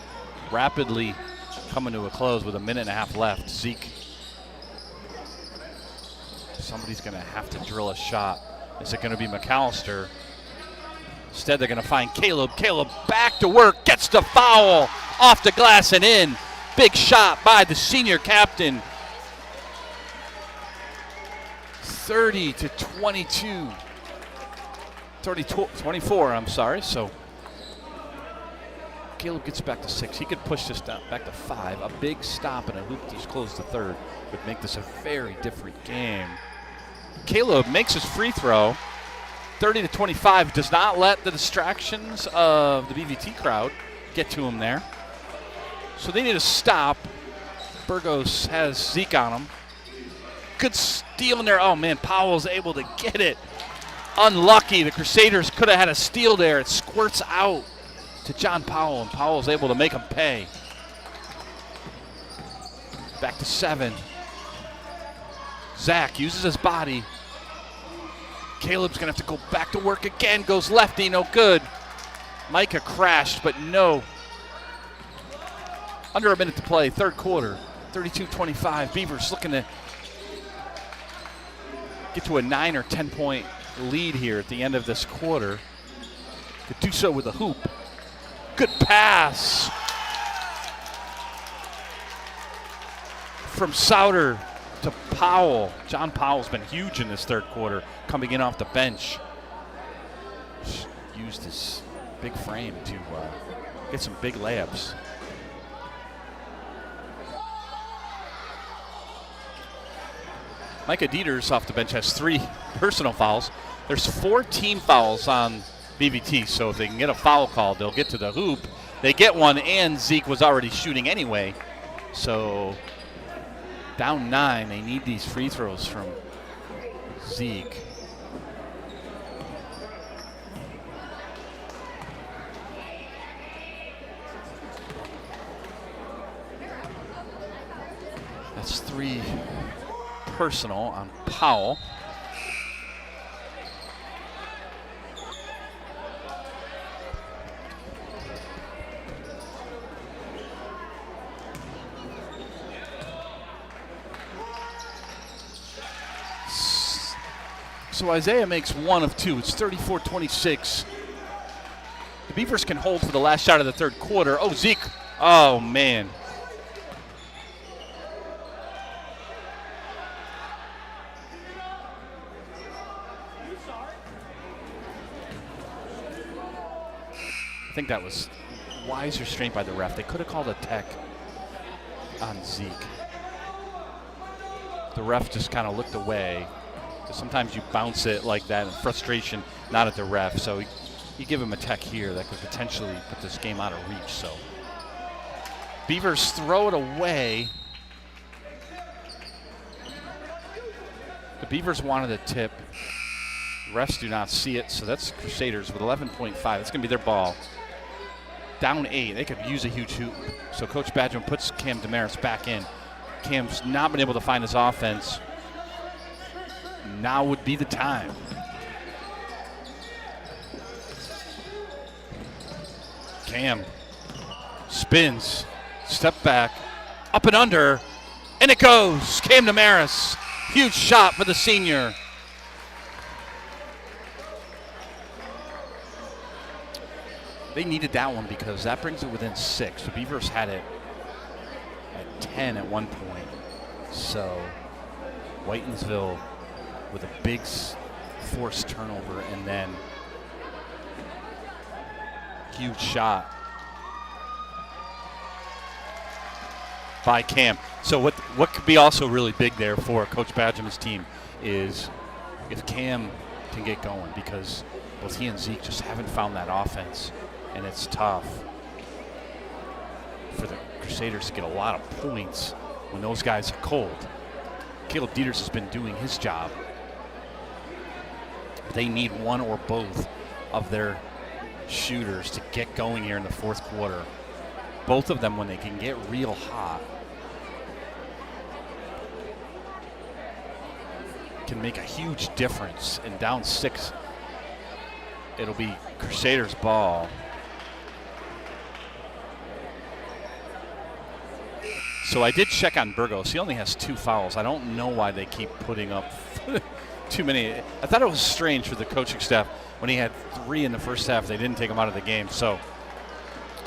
rapidly coming to a close with a minute and a half left. Zeke, somebody's going to have to drill a shot. Is it going to be McAllister? Instead, they're going to find Caleb. Caleb back to work, gets the foul off the glass and in. Big shot by the senior captain. 30-22. 24, I'm sorry. So Caleb gets back to 6. He could push this down back to 5. A big stop and a hoop to close the third would make this a very different game. Caleb makes his free throw. 30-25, does not let the distractions of the BVT crowd get to him there. So they need to stop. Burgos has Zeke on him. Good steal in there. Oh, man, Powell's able to get it. Unlucky. The Crusaders could have had a steal there. It squirts out to John Powell, and Powell's able to make him pay. Back to 7. Zach uses his body. Caleb's going to have to go back to work again. Goes lefty, no good. Micah crashed, but no. Under a minute to play, third quarter. 32-25. Beavers looking to get to a 9 or 10 point lead here at the end of this quarter. Could do so with a hoop. Good pass from Souter to Powell. John Powell's been huge in this third quarter, coming in off the bench. Just used his big frame to get some big layups. Micah Dieters off the bench has 3 personal fouls. There's 4 team fouls on BVT, so if they can get a foul call, they'll get to the hoop. They get one, and Zeke was already shooting anyway. So down 9, they need these free throws from Zeke. That's 3 personal on Powell. So Isaiah makes 1 of 2. It's 34-26. The Beavers can hold for the last shot of the third quarter. Oh, Zeke. Oh, man. I think that was wise restraint by the ref. They could have called a tech on Zeke. The ref just kind of looked away. Sometimes you bounce it like that in frustration, not at the ref. So you give him a tech here that could potentially put this game out of reach. So Beavers throw it away. The Beavers wanted a tip. Refs do not see it, so that's Crusaders with 11.5. That's going to be their ball. Down 8. They could use a huge hoop. So Coach Badgman puts Cam Damaris back in. Cam's not been able to find his offense. Now would be the time. Cam spins, step back, up and under, and it goes. Cam Damaris, huge shot for the senior. They needed that one because that brings it within 6. The Beavers had it at 10 at one point. So Whitensville with a big forced turnover and then huge shot by Cam. So what could be also really big there for Coach Badgman's team is if Cam can get going, because both he and Zeke just haven't found that offense, and it's tough for the Crusaders to get a lot of points when those guys are cold. Caleb Dieters has been doing his job. They need one or both of their shooters to get going here in the fourth quarter. Both of them, when they can get real hot, can make a huge difference. And down 6, it'll be Crusaders ball. So I did check on Burgos. He only has 2 fouls. I don't know why they keep putting up too many. I thought it was strange for the coaching staff when he had 3 in the first half. They didn't take him out of the game. So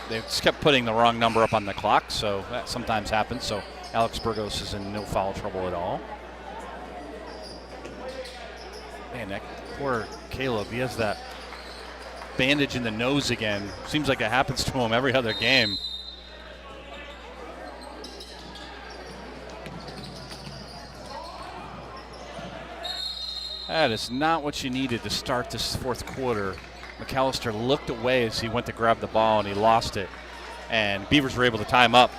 they just kept putting the wrong number up on the clock. So that sometimes happens. So Alex Burgos is in no foul trouble at all. Man, that poor Caleb. He has that bandage in the nose again. Seems like it happens to him every other game. That is not what you needed to start this fourth quarter. McAllister looked away as he went to grab the ball and he lost it. And Beavers were able to time up.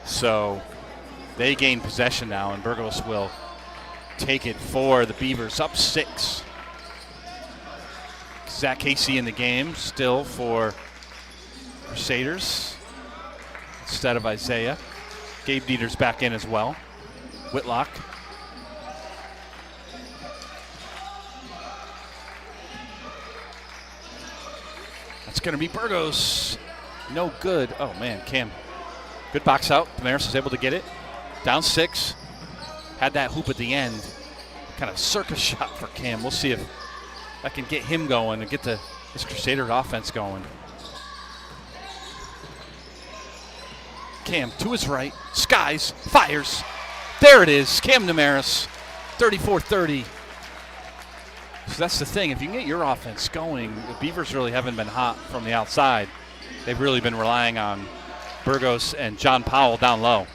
So they gain possession now, and Burgos will take it for the Beavers, up 6. Zach Casey in the game still for Crusaders instead of Isaiah. Gabe Dieters back in as well. Whitlock. That's going to be Burgos. No good. Oh, man, Cam. Good box out. Damaris was able to get it. Down 6. Had that hoop at the end. Kind of circus shot for Cam. We'll see if that can get him going and get this Crusader offense going. Cam to his right. Skies. Fires. There it is. Cam Damaris. 34-30. So that's the thing. If you can get your offense going, the Beavers really haven't been hot from the outside. They've really been relying on Burgos and John Powell down low.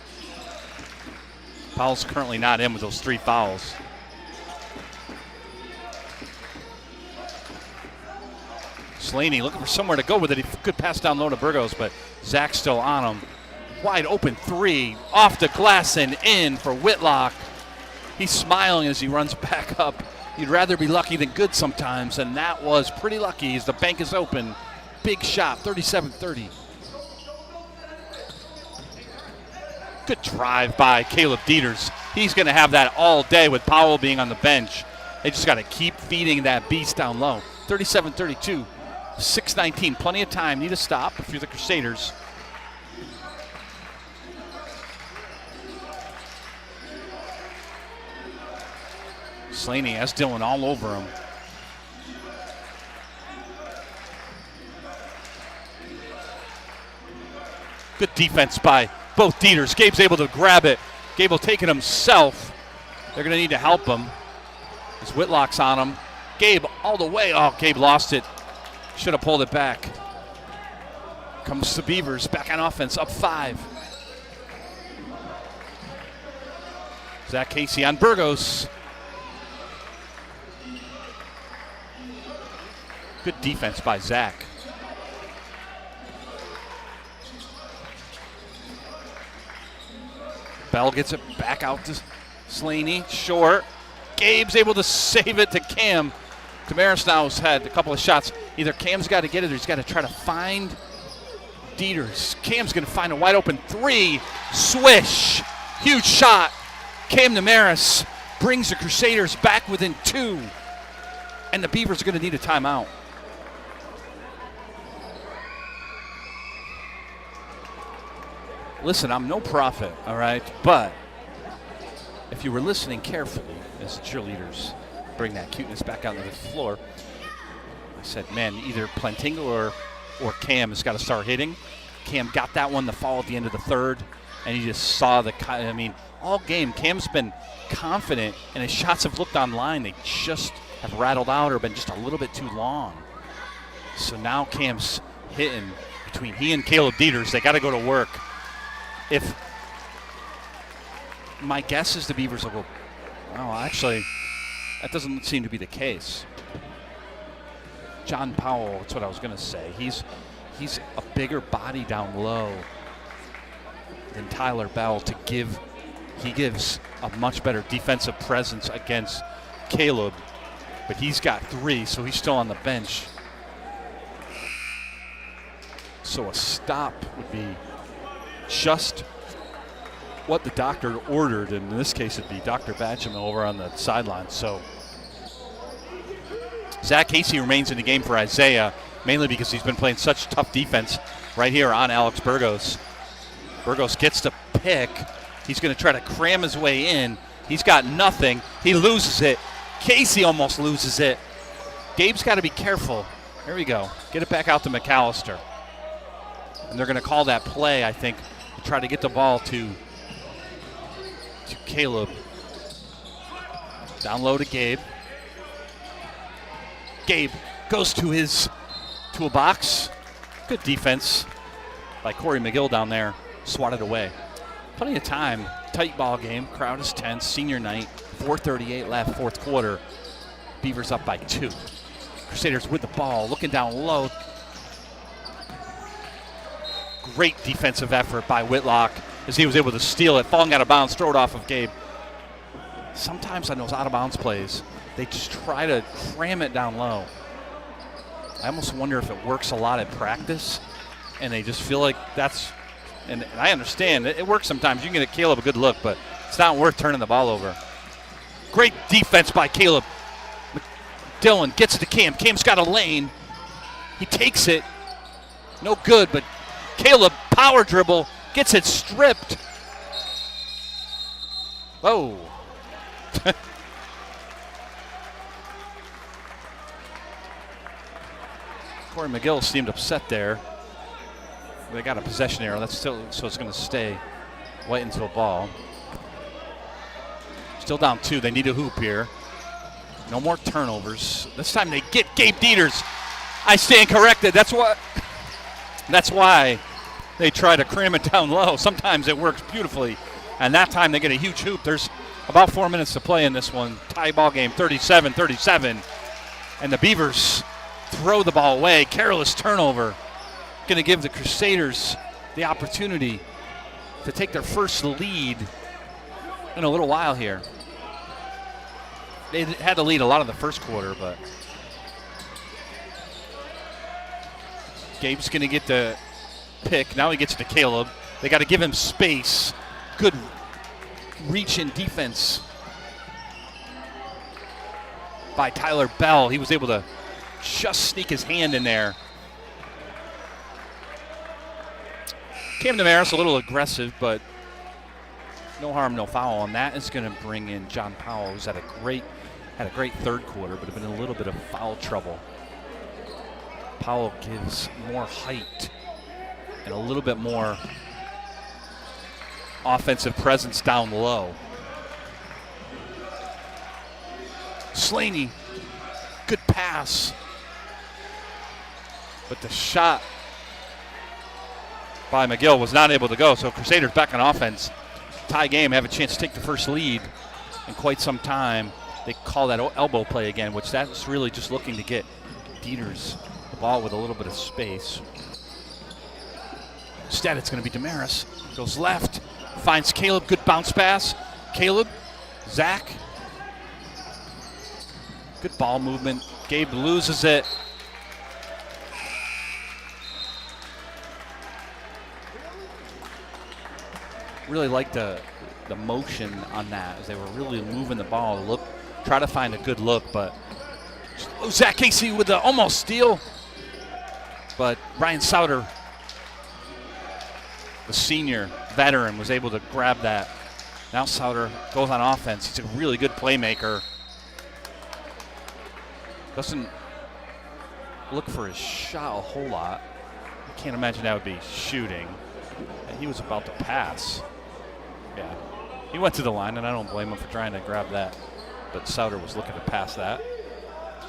Powell's currently not in with those 3 fouls. Slaney looking for somewhere to go with it. He could pass down low to Burgos, but Zach's still on him. Wide open 3, off the glass and in for Whitlock. He's smiling as he runs back up. You'd rather be lucky than good sometimes, and that was pretty lucky as the bank is open. Big shot, 37-30. Good drive by Caleb Dieters. He's going to have that all day with Powell being on the bench. They just got to keep feeding that beast down low. 37-32, 6:19. Plenty of time. Need a stop if you're the Crusaders. Slaney has Dillon all over him. Good defense by both Dieters. Gabe's able to grab it. Gabe will take it himself. They're going to need to help him. As Whitlock's on him. Gabe all the way. Oh, Gabe lost it. Should have pulled it back. Comes the Beavers back on offense, up 5. Zach Casey on Burgos. Good defense by Zach. Bell gets it back out to Slaney, short. Gabe's able to save it to Cam. Damaris now has had a couple of shots. Either Cam's got to get it or he's got to try to find Dieters. Cam's going to find a wide open 3. Swish. Huge shot. Cam Damaris brings the Crusaders back within 2. And the Beavers are going to need a timeout. Listen, I'm no prophet, all right? But if you were listening carefully as the cheerleaders bring that cuteness back out onto the floor, I said, man, either Plantinga or Cam has got to start hitting. Cam got that one to fall at the end of the third, and you just saw all game, Cam's been confident, and his shots have looked online. They just have rattled out or been just a little bit too long. So now Cam's hitting between he and Caleb Dieters. They got to go to work. If my guess is the Beavers will go, well, actually, that doesn't seem to be the case. John Powell, that's what I was going to say. He's a bigger body down low than Tyler Bell he gives a much better defensive presence against Caleb, but he's got 3, so he's still on the bench. So a stop would be just what the doctor ordered, and in this case it'd be Dr. Batcham over on the sideline. So Zach Casey remains in the game for Isaiah, mainly because he's been playing such tough defense right here on Alex Burgos. Burgos gets to pick. He's going to try to cram his way in. He's got nothing. He loses it. Casey almost loses it. Gabe's got to be careful. Here we go. Get it back out to McAllister. And they're going to call that play, I think, to try to get the ball to Caleb. Down low to Gabe. Gabe goes to a box. Good defense by Corey McGill down there. Swatted away. Plenty of time. Tight ball game. Crowd is tense. Senior night. 4:38 left, fourth quarter. Beavers up by 2. Crusaders with the ball. Looking down low. Great defensive effort by Whitlock as he was able to steal it. Falling out of bounds. Throw it off of Gabe. Sometimes on those out of bounds plays, they just try to cram it down low. I almost wonder if it works a lot in practice, and they just feel like that's, and I understand, it works sometimes. You can get Caleb a good look, but it's not worth turning the ball over. Great defense by Caleb. Dillon gets it to Cam. Cam's got a lane. He takes it. No good, but Caleb, power dribble, gets it stripped. Whoa. Corey McGill seemed upset there. They got a possession error. That's still, so it's going to stay right into a ball. Still down 2. They need a hoop here. No more turnovers. This time they get Gabe Dieters. I stand corrected. That's why they try to cram it down low. Sometimes it works beautifully, and that time they get a huge hoop. There's about 4 minutes to play in this one. Tie ball game, 37-37, and the Beavers throw the ball away. Careless turnover. Going to give the Crusaders the opportunity to take their first lead in a little while here. They had to lead a lot of the first quarter, but Gabe's going to get the pick. Now he gets to Caleb. They got to give him space. Good reach in defense by Tyler Bell. He was able to just sneak his hand in there. Cam Damaris a little aggressive, but no harm, no foul. And that is going to bring in John Powell, who's had a great Had a great third quarter, but have been in a little bit of foul trouble. Powell gives more height and a little bit more offensive presence down low. Slaney, good pass. But the shot by McGill was not able to go, so Crusaders back on offense. Tie game, have a chance to take the first lead in quite some time. They call that elbow play again, which that's really just looking to get Dieters the ball with a little bit of space. Instead, it's going to be Damaris. Goes left, finds Caleb, good bounce pass. Caleb, Zach. Good ball movement. Gabe loses it. Really like the motion on that as they were really moving the ball. Try to find a good look, but Zach Casey with the almost steal. But Ryan Souter, the senior veteran, was able to grab that. Now Souter goes on offense. He's a really good playmaker. Doesn't look for his shot a whole lot. I can't imagine that would be shooting. And he was about to pass. Yeah, he went to the line, and I don't blame him for trying to grab that. But Souter was looking to pass that.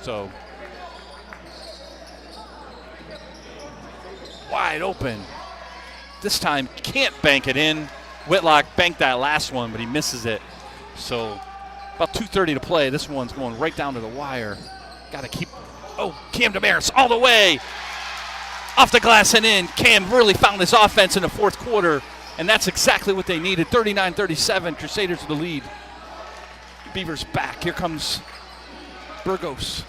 So, wide open. This time, can't bank it in. Whitlock banked that last one, but he misses it. So, about 2:30 to play. This one's going right down to the wire. Got to keep, Cam Damaris all the way. Off the glass and in. Cam really found his offense in the fourth quarter, and that's exactly what they needed. 39-37, Crusaders with the lead. Beavers back. Here comes Burgos.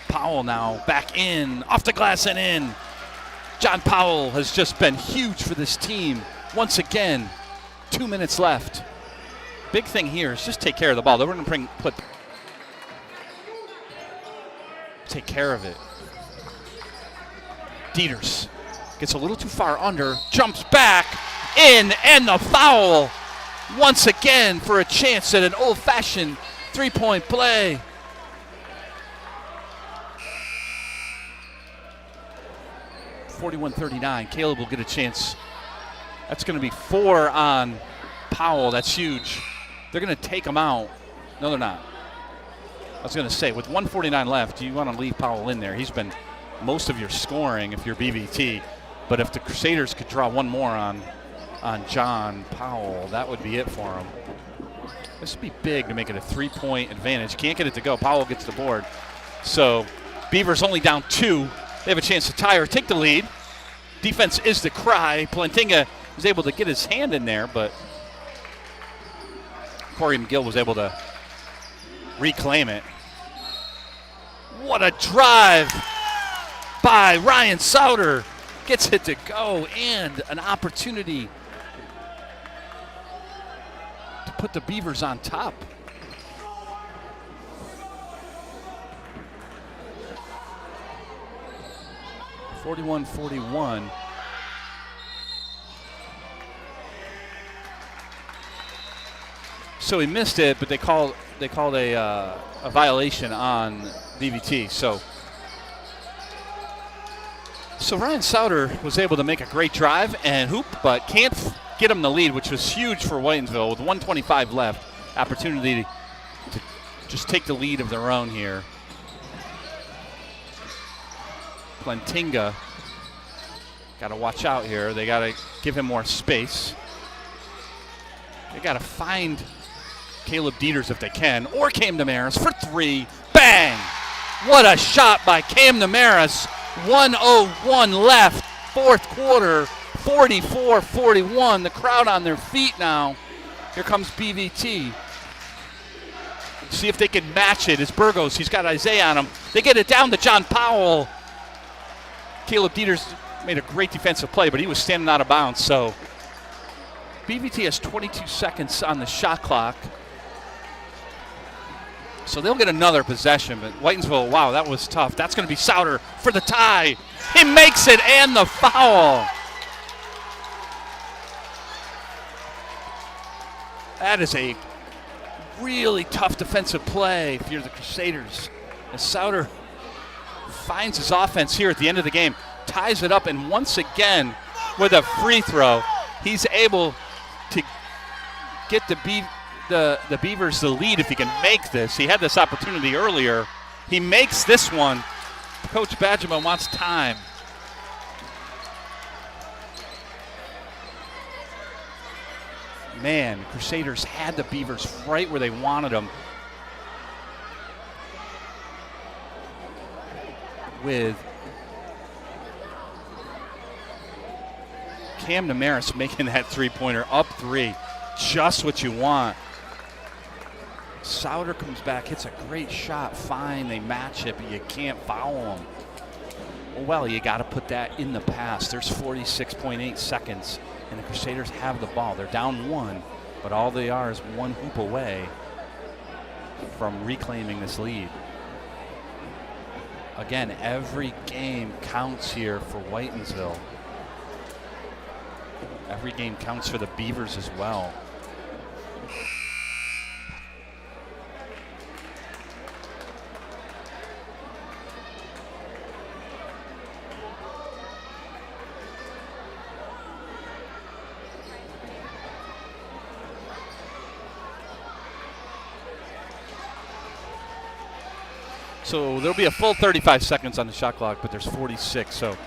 Powell now back in, off the glass and in. John Powell has just been huge for this team. Once again, 2 minutes left. Big thing here is just take care of the ball. They're going to take care of it. Dieters gets a little too far under, jumps back, in, and the foul once again for a chance at an old-fashioned three-point play. (41-39). Caleb will get a chance. That's going to be 4 on Powell. That's huge. They're going to take him out. No, they're not. I was going to say, with 1:49 left, you want to leave Powell in there. He's been most of your scoring if you're BVT. But if the Crusaders could draw one more on John Powell, that would be it for him. This would be big to make it a 3-point advantage. Can't get it to go. Powell gets the board. So Beavers only down 2. They have a chance to tie or take the lead. Defense is the cry. Plantinga was able to get his hand in there, but Corey McGill was able to reclaim it. What a drive by Ryan Souter. Gets it to go, and an opportunity to put the Beavers on top. (41-41). So he missed it, but they called a violation on BVT. So Ryan Souter was able to make a great drive and hoop, but can't get him the lead, which was huge for Whitensville with 1:25 left. Opportunity to just take the lead of their own here. Plantinga got to watch out here. They got to give him more space. They got to find Caleb Dieters if they can, or Cam Damaris for 3. Bang! What a shot by Cam Damaris. 1:01 left, fourth quarter, 44-41. The crowd on their feet now. Here comes BVT. See if they can match it. It's Burgos. He's got Isaiah on him. They get it down to John Powell. Caleb Dieters made a great defensive play, but he was standing out of bounds. So BVT has 22 seconds on the shot clock. So they'll get another possession, but Whitensville, wow, that was tough. That's going to be Souter for the tie. He makes it and the foul. That is a really tough defensive play if you're the Crusaders. As Souter finds his offense here at the end of the game, ties it up, and once again with a free throw, he's able to get the Beavers the lead if he can make this. He had this opportunity earlier. He makes this one. Coach Badgerman wants time. Man, Crusaders had the Beavers right where they wanted them. With Cam Damaris making that three-pointer, up 3, just what you want. Souter comes back, hits a great shot, fine, they match it, but you can't foul them. Well, you got to put that in the pass. There's 46.8 seconds, and the Crusaders have the ball. They're down 1, but all they are is 1 hoop away from reclaiming this lead. Again, every game counts here for Whitensville. Every game counts for the Beavers as well. So there'll be a full 35 seconds on the shot clock, but there's 46. So if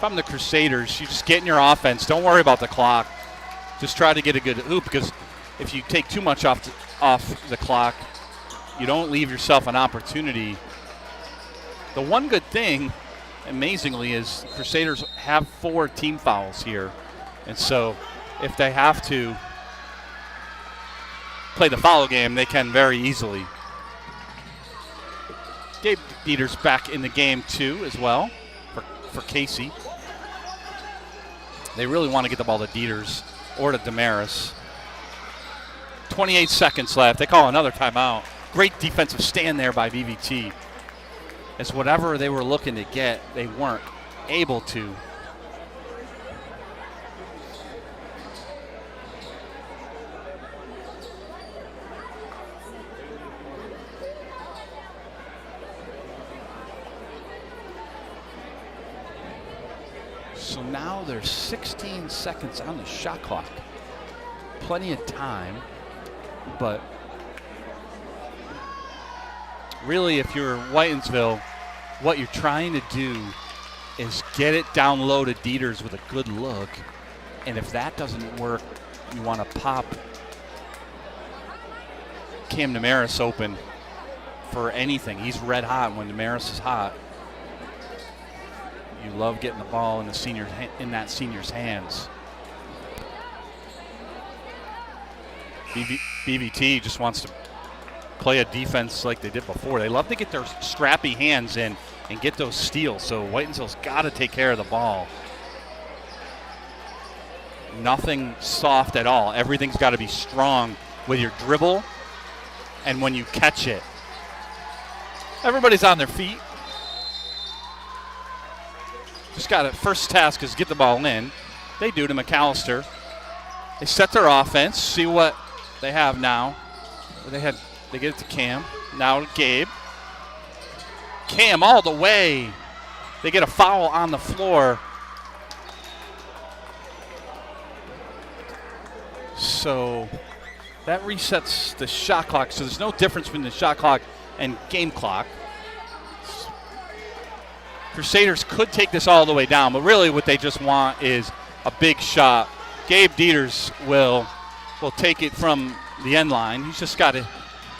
I'm the Crusaders, you just get in your offense. Don't worry about the clock. Just try to get a good hoop, because if you take too much off the clock, you don't leave yourself an opportunity. The one good thing, amazingly, is Crusaders have 4 team fouls here. And so if they have to play the foul game, they can very easily. Gabe Dieter's back in the game too as well for Casey. They really want to get the ball to Dieters or to Damaris. 28 seconds left. They call another timeout. Great defensive stand there by BVT. As whatever they were looking to get, they weren't able to. So now there's 16 seconds on the shot clock. Plenty of time, but really if you're Whitensville, what you're trying to do is get it down low to Dieters with a good look. And if that doesn't work, you want to pop Cam Damaris open for anything. He's red hot when Damaris is hot. You love getting the ball in that senior's hands. BVT just wants to play a defense like they did before. They love to get their scrappy hands in and get those steals. So Whitensville's got to take care of the ball. Nothing soft at all. Everything's got to be strong with your dribble and when you catch it. Everybody's on their feet. Just got it. First task is get the ball in. They do to McAllister. They set their offense. See what they have now. They get it to Cam. Now to Gabe. Cam all the way. They get a foul on the floor. So that resets the shot clock. So there's no difference between the shot clock and game clock. Crusaders could take this all the way down, but really what they just want is a big shot. Gabe Dieters will take it from the end line. He's just got to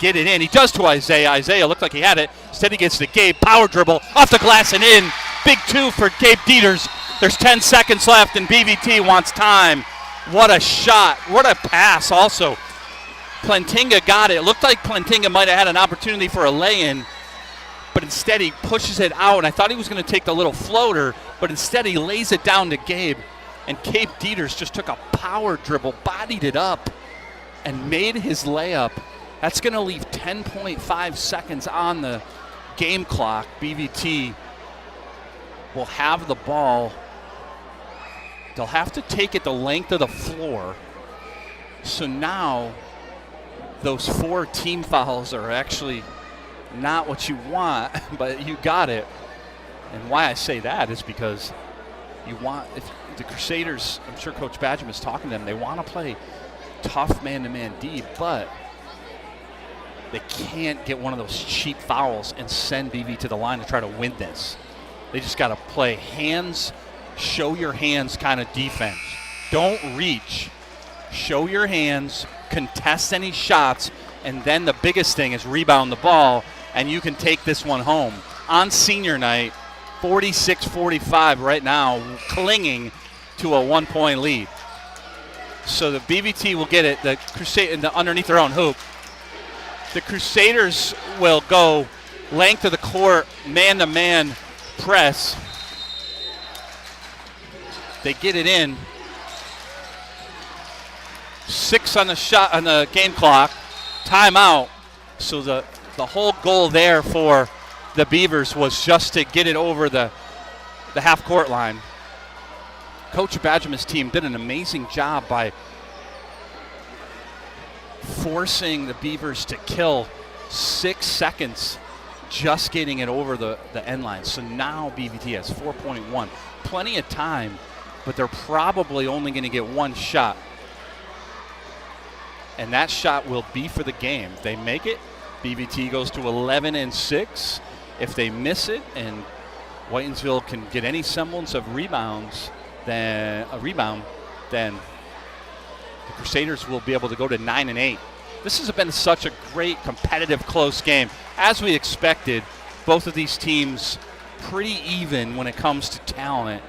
get it in. He does to Isaiah. Isaiah looked like he had it. Instead he gets to Gabe. Power dribble off the glass and in. Big 2 for Gabe Dieters. There's 10 seconds left and BVT wants time. What a shot. What a pass also. Plantinga got it. It looked like Plantinga might have had an opportunity for a lay-in, but instead he pushes it out, and I thought he was going to take the little floater, but instead he lays it down to Gabe, and Gabe Dieters just took a power dribble, bodied it up, and made his layup. That's going to leave 10.5 seconds on the game clock. BVT will have the ball. They'll have to take it the length of the floor, So now those 4 team fouls are actually not what you want, but you got it. And why I say that is because you want, if the Crusaders, I'm sure Coach Badgham is talking to them, they want to play tough man-to-man D, but they can't get one of those cheap fouls and send BV to the line to try to win this. They just got to play hands, show your hands kind of defense. Don't reach. Show your hands, contest any shots, and then the biggest thing is rebound the ball, and you can take this one home. On senior night, 46-45 right now, clinging to a 1-point lead. So the BVT will get it, underneath their own hoop. The Crusaders will go length of the court, man-to-man press. They get it in. 6 on the game clock. Timeout. So the whole goal there for the Beavers was just to get it over the half-court line. Coach Badgham's team did an amazing job by forcing the Beavers to kill 6 seconds just getting it over the end line. So now BVT has 4.1. Plenty of time, but they're probably only going to get 1 shot. And that shot will be for the game. If they make it, BVT goes to 11-6. If they miss it and Whitinsville can get any semblance of rebound, then the Crusaders will be able to go to 9-8. This has been such a great, competitive, close game. As we expected, both of these teams pretty even when it comes to talent.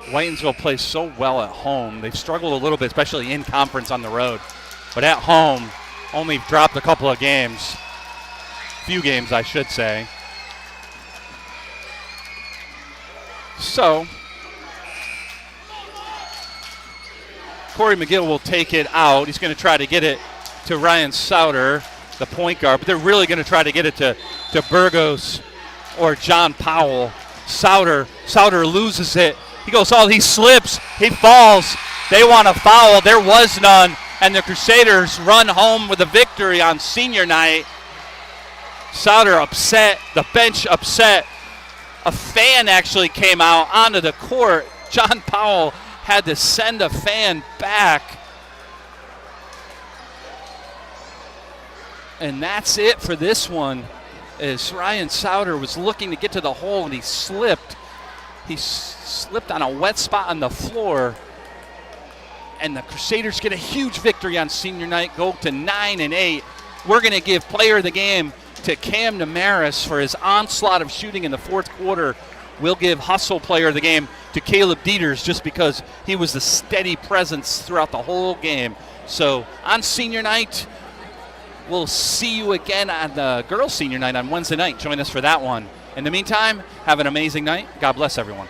Whitinsville plays so well at home. They've struggled a little bit, especially in conference on the road. But at home, only dropped a couple of games. Few games, I should say. So, Corey McGill will take it out. He's going to try to get it to Ryan Souter, the point guard. But they're really going to try to get it to Burgos or John Powell. Souter loses it. He slips, he falls. They want a foul. There was none. And the Crusaders run home with a victory on senior night. Souter upset, the bench upset. A fan actually came out onto the court. John Powell had to send a fan back. And that's it for this one, as Ryan Souter was looking to get to the hole and he slipped. He slipped on a wet spot on the floor. And the Crusaders get a huge victory on senior night, go to 9-8. We're going to give player of the game to Cam Damaris for his onslaught of shooting in the fourth quarter. We'll give hustle player of the game to Caleb Dieters just because he was the steady presence throughout the whole game. So on senior night, we'll see you again on the girls' senior night on Wednesday night. Join us for that one. In the meantime, have an amazing night. God bless everyone.